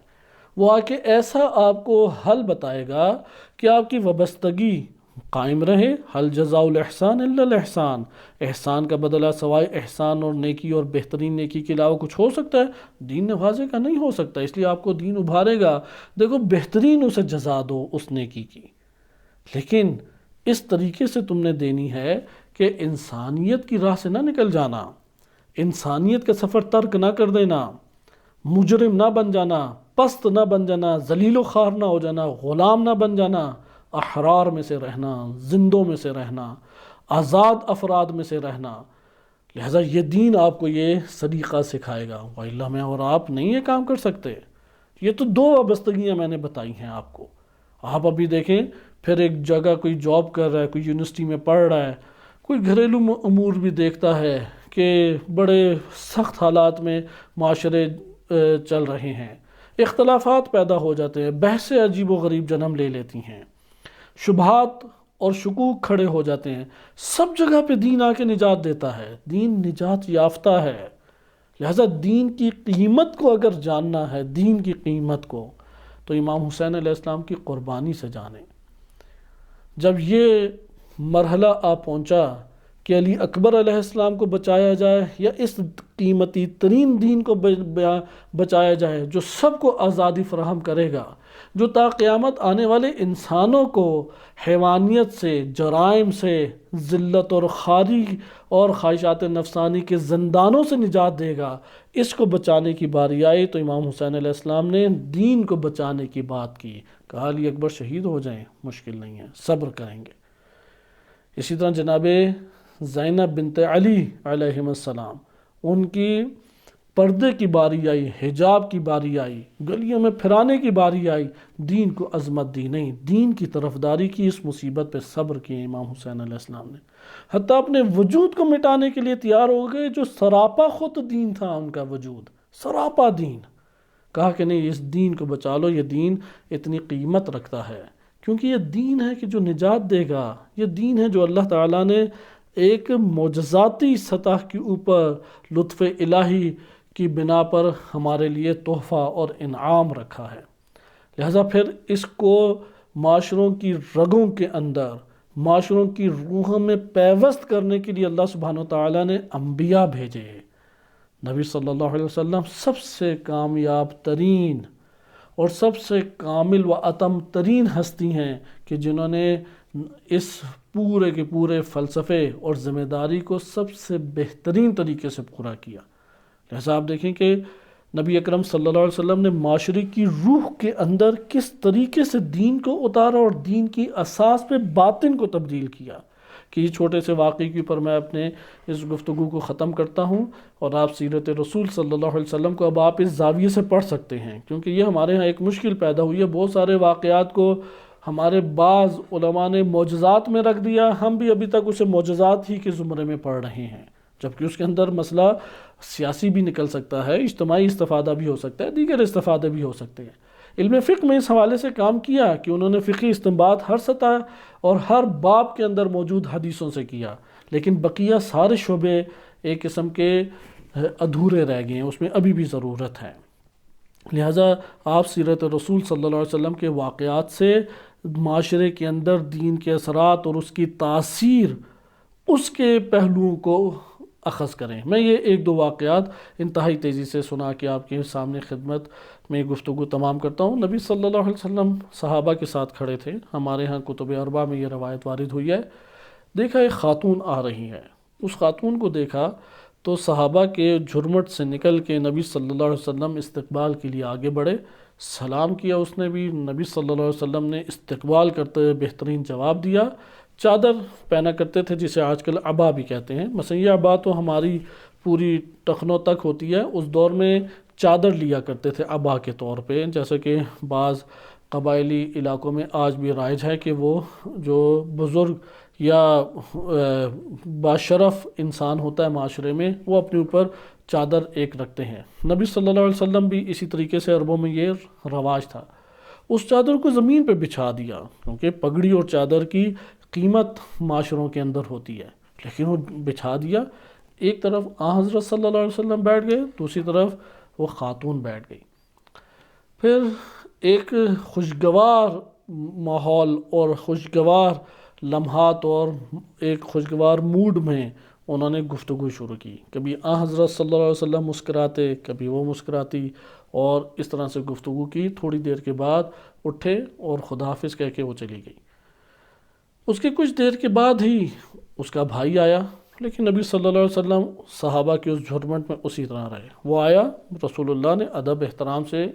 Speaker 1: وہ آ کے ایسا آپ کو حل بتائے گا کہ آپ کی وابستگی قائم رہے۔ حل جزاء الاحسان الا الاحسان، احسان کا بدلہ سوائے احسان اور نیکی اور بہترین نیکی کے علاوہ کچھ ہو سکتا ہے؟ دین نے واضح کا نہیں ہو سکتا، اس لیے آپ کو دین ابھارے گا، دیکھو بہترین اسے جزا دو اس نیکی کی، لیکن اس طریقے سے تم نے دینی ہے کہ انسانیت کی راہ سے نہ نکل جانا، انسانیت کا سفر ترک نہ کر دینا، مجرم نہ بن جانا، پست نہ بن جانا، ذلیل و خوار نہ ہو جانا، غلام نہ بن جانا، احرار میں سے رہنا، زندوں میں سے رہنا، آزاد افراد میں سے رہنا۔ لہٰذا یہ دین آپ کو یہ سلیقہ سکھائے گا، وَإِلَّا میں اور آپ نہیں یہ کام کر سکتے۔ یہ تو دو وابستگیاں میں نے بتائی ہیں آپ کو۔ آپ ابھی دیکھیں پھر ایک جگہ کوئی جاب کر رہا ہے، کوئی یونیورسٹی میں پڑھ رہا ہے، کوئی گھریلو امور بھی دیکھتا ہے کہ بڑے سخت حالات میں معاشرے چل رہے ہیں، اختلافات پیدا ہو جاتے ہیں، بحثیں عجیب و غریب جنم لے لیتی ہیں، شبہات اور شکوک کھڑے ہو جاتے ہیں، سب جگہ پہ دین آ کے نجات دیتا ہے۔ دین نجات یافتہ ہے، لہذا دین کی قیمت کو اگر جاننا ہے، دین کی قیمت کو، تو امام حسین علیہ السلام کی قربانی سے جانیں۔ جب یہ مرحلہ آ پہنچا کہ علی اکبر علیہ السلام کو بچایا جائے یا اس قیمتی ترین دین کو بچایا جائے جو سب کو آزادی فراہم کرے گا، جو تا قیامت آنے والے انسانوں کو حیوانیت سے، جرائم سے، ذلت اور خواری اور خواہشات نفسانی کے زندانوں سے نجات دے گا، اس کو بچانے کی باری آئی تو امام حسین علیہ السلام نے دین کو بچانے کی بات کی، کہا علی اکبر شہید ہو جائیں مشکل نہیں ہے، صبر کریں گے۔ اسی طرح جناب زینب بنت علی علیہ السلام، ان کی پردے کی باری آئی، حجاب کی باری آئی، گلیوں میں پھرانے کی باری آئی، دین کو عظمت دی نہیں، دین کی طرفداری کی، اس مصیبت پہ صبر کیے امام حسین علیہ السلام نے، حتیٰ اپنے وجود کو مٹانے کے لیے تیار ہو گئے، جو سراپا خود دین تھا ان کا وجود، سراپا دین، کہا کہ نہیں اس دین کو بچا لو، یہ دین اتنی قیمت رکھتا ہے، کیونکہ یہ دین ہے کہ جو نجات دے گا، یہ دین ہے جو اللہ تعالیٰ نے ایک معجزاتی سطح کے اوپر لطف الہی کی بنا پر ہمارے لیے تحفہ اور انعام رکھا ہے۔ لہذا پھر اس کو معاشروں کی رگوں کے اندر معاشروں کی روحوں میں پیوست کرنے کے لیے اللہ سبحانہ وتعالیٰ نے انبیاء بھیجے۔ نبی صلی اللہ علیہ وسلم سب سے کامیاب ترین اور سب سے کامل و اتم ترین ہستی ہیں کہ جنہوں نے اس پورے کے پورے فلسفے اور ذمہ داری کو سب سے بہترین طریقے سے پورا کیا۔ لہذا آپ دیکھیں کہ نبی اکرم صلی اللہ علیہ وسلم نے معاشرے کی روح کے اندر کس طریقے سے دین کو اتارا اور دین کی اساس پہ باطن کو تبدیل کیا، کہ یہ چھوٹے سے واقعے کے اوپر میں اپنے اس گفتگو کو ختم کرتا ہوں، اور آپ سیرت رسول صلی اللہ علیہ وسلم کو اب آپ اس زاویے سے پڑھ سکتے ہیں، کیونکہ یہ ہمارے ہاں ایک مشکل پیدا ہوئی ہے۔ بہت سارے واقعات کو ہمارے بعض علماء نے معجزات میں رکھ دیا، ہم بھی ابھی تک اسے معجزات ہی کے زمرے میں پڑھ رہے ہیں، جبکہ اس کے اندر مسئلہ سیاسی بھی نکل سکتا ہے، اجتماعی استفادہ بھی ہو سکتا ہے، دیگر استفادے بھی ہو سکتے ہیں۔ علم فقہ میں اس حوالے سے کام کیا کہ انہوں نے فقہی استنباط ہر سطح اور ہر باب کے اندر موجود حدیثوں سے کیا، لیکن بقیہ سارے شعبے ایک قسم کے ادھورے رہ گئے ہیں، اس میں ابھی بھی ضرورت ہے۔ لہٰذا آپ سیرت رسول صلی اللہ علیہ وسلم کے واقعات سے معاشرے کے اندر دین کے اثرات اور اس کی تاثیر، اس کے پہلوؤں کو اخذ کریں۔ میں یہ ایک دو واقعات انتہائی تیزی سے سنا کے آپ کے سامنے خدمت میں گفتگو تمام کرتا ہوں۔ نبی صلی اللہ علیہ وسلم صحابہ کے ساتھ کھڑے تھے، ہمارے ہاں کتب اربع میں یہ روایت وارد ہوئی ہے۔ دیکھا ایک خاتون آ رہی ہے، اس خاتون کو دیکھا تو صحابہ کے جھرمٹ سے نکل کے نبی صلی اللہ علیہ وسلم استقبال کے لیے آگے بڑھے، سلام کیا اس نے بھی، نبی صلی اللہ علیہ وسلم نے استقبال کرتے ہوئے بہترین جواب دیا۔ چادر پہنا کرتے تھے جسے آج کل عبا بھی کہتے ہیں، مثلا یہ عبا تو ہماری پوری ٹخنوں تک ہوتی ہے، اس دور میں چادر لیا کرتے تھے عبا کے طور پہ، جیسے کہ بعض قبائلی علاقوں میں آج بھی رائج ہے کہ وہ جو بزرگ یا باشرف انسان ہوتا ہے معاشرے میں، وہ اپنے اوپر چادر ایک رکھتے ہیں۔ نبی صلی اللہ علیہ وسلم بھی اسی طریقے سے عربوں میں یہ رواج تھا۔ اس چادر کو زمین پہ بچھا دیا، کیونکہ پگڑی اور چادر کی قیمت معاشروں کے اندر ہوتی ہے، لیکن وہ بچھا دیا۔ ایک طرف حضرت صلی اللہ علیہ وسلم بیٹھ گئے، دوسری طرف وہ خاتون بیٹھ گئی۔ پھر ایک خوشگوار ماحول اور خوشگوار لمحات اور ایک خوشگوار موڈ میں انہوں نے گفتگو شروع کی، کبھی حضرت صلی اللہ علیہ وسلم مسکراتے، کبھی وہ مسکراتی، اور اس طرح سے گفتگو کی۔ تھوڑی دیر کے بعد اٹھے اور خداحافظ کہہ کے وہ چلی گئی۔ اس کے کچھ دیر کے بعد ہی اس کا بھائی آیا، لیکن نبی صلی اللہ علیہ وسلم صحابہ کے اس جھرمٹ میں اسی طرح رہے۔ وہ آیا، رسول اللہ نے ادب احترام سے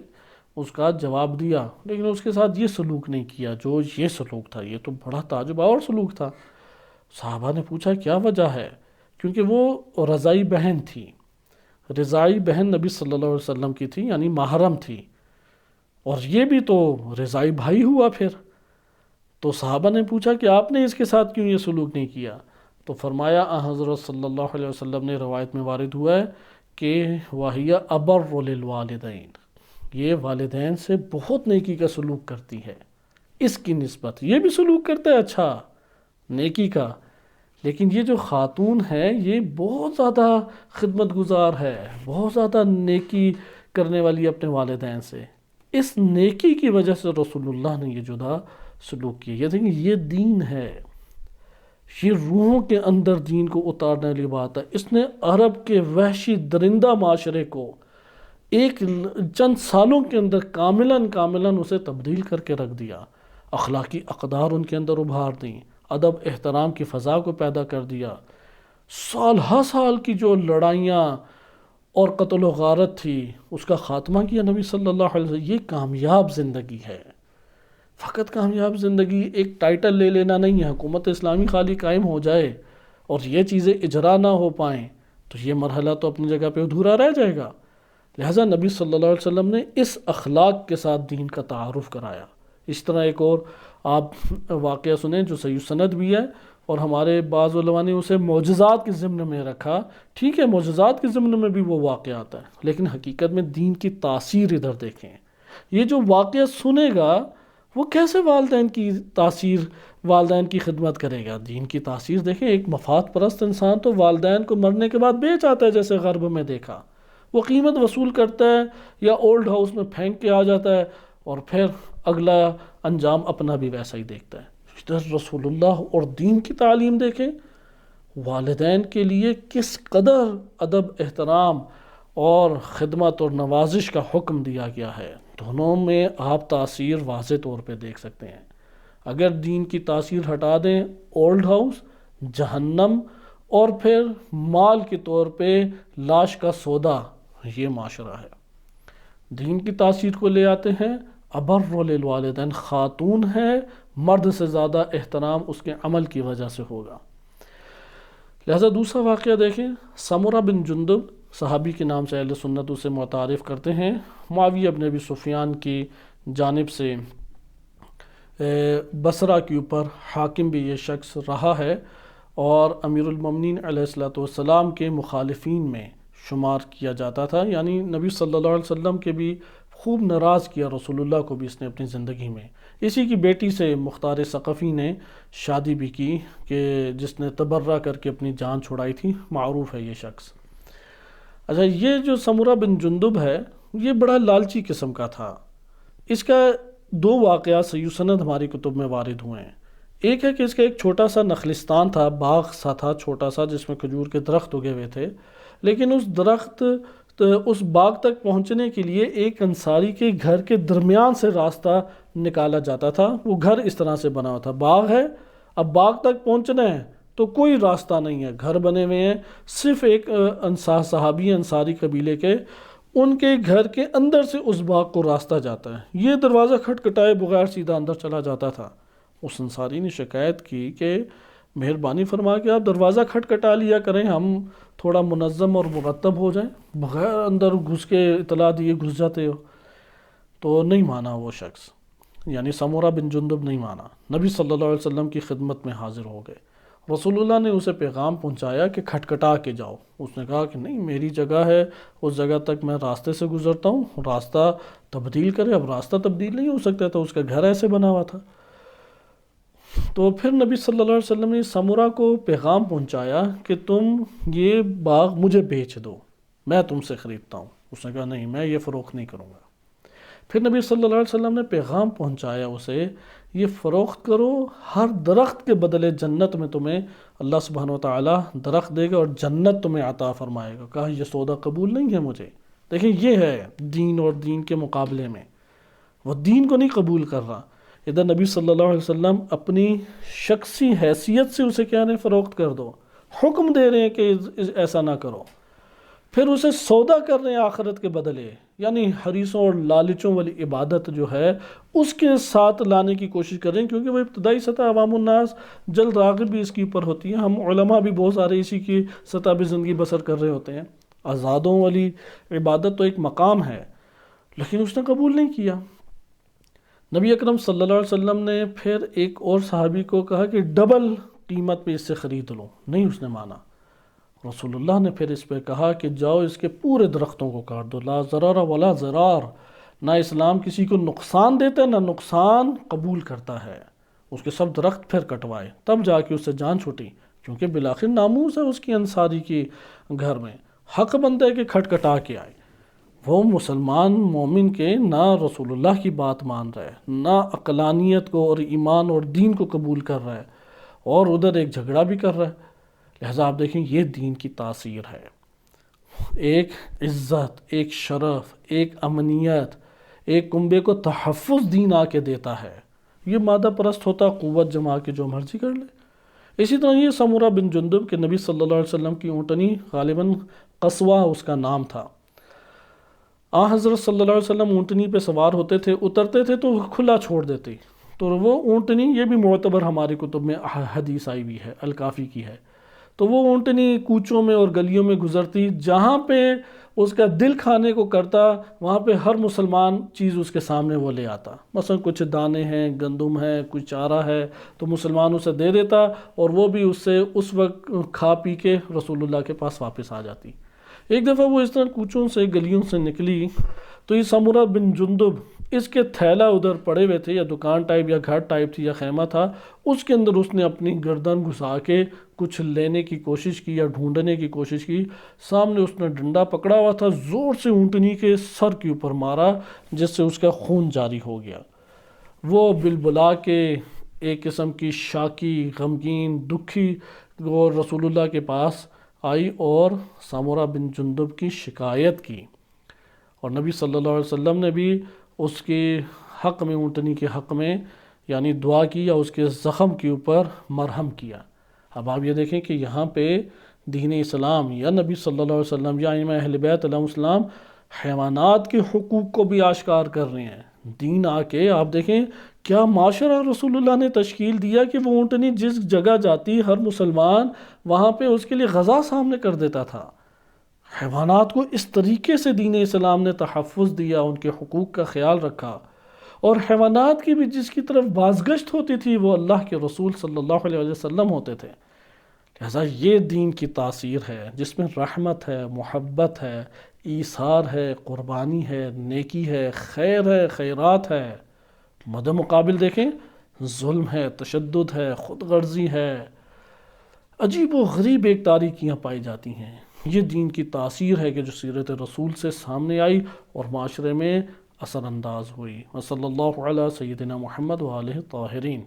Speaker 1: اس کا جواب دیا، لیکن اس کے ساتھ یہ سلوک نہیں کیا جو یہ سلوک تھا، یہ تو بڑا تعجب آور سلوک تھا۔ صحابہ نے پوچھا کیا وجہ ہے، کیونکہ وہ رضائی بہن تھی، رضائی بہن نبی صلی اللہ علیہ وسلم کی تھی، یعنی محرم تھی، اور یہ بھی تو رضائی بھائی ہوا۔ پھر تو صحابہ نے پوچھا کہ آپ نے اس کے ساتھ کیوں یہ سلوک نہیں کیا؟ تو فرمایا حضرت صلی اللہ علیہ وسلم نے روایت میں وارد ہوا ہے کہ وَهِيَ أَبَرُّ لِلْوَالِدَيْنِ، یہ والدین سے بہت نیکی کا سلوک کرتی ہے، اس کی نسبت یہ بھی سلوک کرتا ہے اچھا نیکی کا، لیکن یہ جو خاتون ہے یہ بہت زیادہ خدمت گزار ہے، بہت زیادہ نیکی کرنے والی اپنے والدین سے۔ اس نیکی کی وجہ سے رسول اللہ نے یہ جدا سلوک کیا۔ یہ دیکھیں، یہ دین ہے، یہ روحوں کے اندر دین کو اتارنے والی بات ہے۔ اس نے عرب کے وحشی درندہ معاشرے کو ایک چند سالوں کے اندر کاملاً اسے تبدیل کر کے رکھ دیا، اخلاقی اقدار ان کے اندر ابھار دیں، ادب احترام کی فضا کو پیدا کر دیا۔ سال ہر سال کی جو لڑائیاں اور قتل و غارت تھی اس کا خاتمہ کیا نبی صلی اللہ علیہ وسلم۔ یہ کامیاب زندگی ہے، فقط کامیاب زندگی ایک ٹائٹل لے لینا نہیں ہے۔ حکومت اسلامی خالی قائم ہو جائے اور یہ چیزیں اجرا نہ ہو پائیں تو یہ مرحلہ تو اپنی جگہ پہ ادھورا رہ جائے گا۔ لہٰذا نبی صلی اللہ علیہ وسلم نے اس اخلاق کے ساتھ دین کا تعارف کرایا۔ اس طرح ایک اور آپ واقعہ سنیں جو صحیح سند بھی ہے، اور ہمارے بعض علماء نے اسے معجزات کے ضمن میں رکھا۔ ٹھیک ہے، معجزات کے ضمن میں بھی وہ واقعہ آتا ہے، لیکن حقیقت میں دین کی تاثیر ادھر دیکھیں۔ یہ جو واقعہ سنے گا وہ کیسے والدین کی تاثیر، والدین کی خدمت کرے گا۔ دین کی تاثیر دیکھیں، ایک مفاد پرست انسان تو والدین کو مرنے کے بعد بیچ آتا ہے، جیسے غرب میں دیکھا، وہ قیمت وصول کرتا ہے یا اولڈ ہاؤس میں پھینک کے آ جاتا ہے، اور پھر اگلا انجام اپنا بھی ویسا ہی دیکھتا ہے۔ ادھر رسول اللہ اور دین کی تعلیم دیکھیں، والدین کے لیے کس قدر ادب، احترام اور خدمت اور نوازش کا حکم دیا گیا ہے۔ دونوں میں آپ تاثیر واضح طور پہ دیکھ سکتے ہیں۔ اگر دین کی تاثیر ہٹا دیں، اولڈ ہاؤس، جہنم، اور پھر مال کے طور پہ لاش کا سودا، یہ معاشرہ ہے۔ دین کی تاثیر کو لے آتے ہیں، ابر للوالدین خاتون ہے، مرد سے زیادہ احترام اس کے عمل کی وجہ سے ہوگا۔ لہذا دوسرا واقعہ دیکھیں، سمرہ بن جندب صحابی کے نام سے اہل سنت اسے متعارف کرتے ہیں۔ معاویہ بن ابی سفیان کی جانب سے بصرہ کے اوپر حاکم بھی یہ شخص رہا ہے اور امیر المومنین علیہ الصلوۃ والسلام کے مخالفین میں شمار کیا جاتا تھا، یعنی نبی صلی اللہ علیہ وسلم کے بھی خوب ناراض کیا رسول اللہ کو بھی اس نے اپنی زندگی میں۔ اسی کی بیٹی سے مختار ثقفی نے شادی بھی کی کہ جس نے تبرہ کر کے اپنی جان چھڑائی تھی، معروف ہے یہ شخص۔ اچھا، یہ جو سمرہ بن جندب ہے یہ بڑا لالچی قسم کا تھا۔ اس کا دو واقعات صحیح سند ہماری کتب میں وارد ہوئے ہیں۔ ایک ہے کہ اس کا ایک چھوٹا سا نخلستان تھا، باغ سا تھا چھوٹا سا، جس میں کھجور کے درخت اگے ہوئے تھے، لیکن اس باغ تک پہنچنے کے لیے ایک انصاری کے گھر کے درمیان سے راستہ نکالا جاتا تھا۔ وہ گھر اس طرح سے بنا ہوا تھا، باغ ہے، اب باغ تک پہنچنا ہے تو کوئی راستہ نہیں ہے، گھر بنے ہوئے ہیں، صرف ایک صحابی انصاری قبیلے کے، ان کے گھر کے اندر سے اس باغ کو راستہ جاتا ہے۔ یہ دروازہ کھٹکھٹائے بغیر سیدھا اندر چلا جاتا تھا۔ اس انصاری نے شکایت کی کہ مہربانی فرما کے آپ دروازہ کھٹکھٹا لیا کریں، ہم تھوڑا منظم اور مرتب ہو جائیں، بغیر اندر گھس کے اطلاع دیے گھس جاتے ہو۔ تو نہیں مانا وہ شخص، یعنی سمرہ بن جندب نہیں مانا، نبی صلی اللہ علیہ وسلم کی خدمت میں حاضر ہو گئے۔ رسول اللہ نے اسے پیغام پہنچایا کہ کھٹکھٹا کے جاؤ۔ اس نے کہا کہ نہیں، میری جگہ ہے، اس جگہ تک میں راستے سے گزرتا ہوں، راستہ تبدیل کرے۔ اب راستہ تبدیل نہیں ہو سکتا تھا، اس کا گھر ایسے بنا ہوا تھا۔ تو پھر نبی صلی اللہ علیہ وسلم نے سمرہ کو پیغام پہنچایا کہ تم یہ باغ مجھے بیچ دو، میں تم سے خریدتا ہوں۔ اس نے کہا نہیں، میں یہ فروخت نہیں کروں گا۔ پھر نبی صلی اللہ علیہ وسلم نے پیغام پہنچایا اسے، یہ فروخت کرو، ہر درخت کے بدلے جنت میں تمہیں اللہ سبحانہ و تعالیٰ درخت دے گا اور جنت تمہیں عطا فرمائے گا۔ کہا یہ سودا قبول نہیں ہے مجھے۔ دیکھیں یہ ہے دین اور دین کے مقابلے میں، وہ دین کو نہیں قبول کر رہا۔ ادھر نبی صلی اللہ علیہ وسلم اپنی شخصی حیثیت سے اسے کہہ رہے ہیں فروخت کر دو، حکم دے رہے ہیں کہ ایسا نہ کرو، پھر اسے سودا کر رہے ہیں آخرت کے بدلے، یعنی حریصوں اور لالچوں والی عبادت جو ہے اس کے ساتھ لانے کی کوشش کر رہے ہیں، کیونکہ وہ ابتدائی سطح عوام الناس جلد راغب بھی اس کے اوپر ہوتی ہے۔ ہم علماء بھی بہت سارے اسی کی سطح پہ زندگی بسر کر رہے ہوتے ہیں۔ آزادوں والی عبادت تو ایک مقام ہے، لیکن اس نے قبول نہیں کیا۔ نبی اکرم صلی اللہ علیہ وسلم نے پھر ایک اور صحابی کو کہا کہ ڈبل قیمت پہ اس سے خرید لو، نہیں اس نے مانا۔ رسول اللہ نے پھر اس پہ کہا کہ جاؤ اس کے پورے درختوں کو کاٹ دو، لا ضرر ولا ضرار، نہ اسلام کسی کو نقصان دیتا ہے نہ نقصان قبول کرتا ہے۔ اس کے سب درخت پھر کٹوائے، تب جا کے اس سے جان چھوٹی، کیونکہ بالآخر ناموس ہے اس کی انصاری کی گھر میں، حق بنتا ہے کہ کھٹکھٹا کے آئے۔ وہ مسلمان مومن کے نہ رسول اللہ کی بات مان رہا ہے، نہ عقلانیت کو اور ایمان اور دین کو قبول کر رہا ہے، اور ادھر ایک جھگڑا بھی کر رہا ہے۔ لہٰذا آپ دیکھیں یہ دین کی تاثیر ہے، ایک عزت، ایک شرف، ایک امنیت، ایک کنبے کو تحفظ دین آ کے دیتا ہے۔ یہ مادہ پرست ہوتا، قوت جما کے جو مرضی کر لے۔ اسی طرح یہ سمرہ بن جندب کے نبی صلی اللہ علیہ وسلم کی اونٹنی، غالباً قصوہ اس کا نام تھا، حضرت صلی اللہ علیہ وسلم اونٹنی پہ سوار ہوتے تھے، اترتے تھے تو کھلا چھوڑ دیتے، تو وہ اونٹنی، یہ بھی معتبر ہماری کتب میں حدیث آئی ہوئی ہے، الکافی کی ہے، تو وہ اونٹنی کوچوں میں اور گلیوں میں گزرتی، جہاں پہ اس کا دل کھانے کو کرتا وہاں پہ ہر مسلمان چیز اس کے سامنے وہ لے آتا، مثلا کچھ دانے ہیں، گندم ہے، کچھ چارہ ہے، تو مسلمان اسے دے دیتا اور وہ بھی اس سے اس وقت کھا پی کے رسول اللہ کے پاس واپس آ جاتی۔ ایک دفعہ وہ اس طرح کوچوں سے گلیوں سے نکلی تو یہ سمرہ بن جندب، اس کے تھیلا ادھر پڑے ہوئے تھے، یا دکان ٹائپ یا گھر ٹائپ تھی یا خیمہ تھا، اس کے اندر اس نے اپنی گردن گھسا کے کچھ لینے کی کوشش کی یا ڈھونڈنے کی کوشش کی۔ سامنے اس نے ڈنڈا پکڑا ہوا تھا، زور سے اونٹنی کے سر کے اوپر مارا، جس سے اس کا خون جاری ہو گیا۔ وہ بلبلا کے ایک قسم کی شاکی غمگین دکھی وہ رسول اللہ کے پاس آئی اور سامورہ بن جندب کی شکایت کی، اور نبی صلی اللہ علیہ وسلم نے بھی اس کے حق میں، اونٹنی کے حق میں یعنی دعا کی یا اس کے زخم کے اوپر مرہم کیا۔ اب آپ یہ دیکھیں کہ یہاں پہ دین اسلام یا نبی صلی اللہ علیہ وسلم یا ائمہ اہل بیت علیہم السلام حیوانات کے حقوق کو بھی آشکار کر رہے ہیں۔ دین آ کے آپ دیکھیں کیا معاشرہ رسول اللہ نے تشکیل دیا کہ وہ اونٹنی جس جگہ جاتی ہر مسلمان وہاں پہ اس کے لیے غذا سامنے کر دیتا تھا۔ حیوانات کو اس طریقے سے دین اسلام نے تحفظ دیا، ان کے حقوق کا خیال رکھا، اور حیوانات کی بھی جس کی طرف بازگشت ہوتی تھی وہ اللہ کے رسول صلی اللہ علیہ وسلم ہوتے تھے۔ لہذا یہ دین کی تاثیر ہے جس میں رحمت ہے، محبت ہے، ایثار ہے، قربانی ہے، نیکی ہے، خیر ہے، خیرات ہے۔ مد مقابل دیکھیں ظلم ہے، تشدد ہے، خود غرضی ہے، عجیب و غریب ایک تاریکیاں پائی جاتی ہیں۔ یہ دین کی تاثیر ہے کہ جو سیرت رسول سے سامنے آئی اور معاشرے میں اثر انداز ہوئی۔ وصلی اللہ علی سیدنا محمد و آلہ الطاہرین۔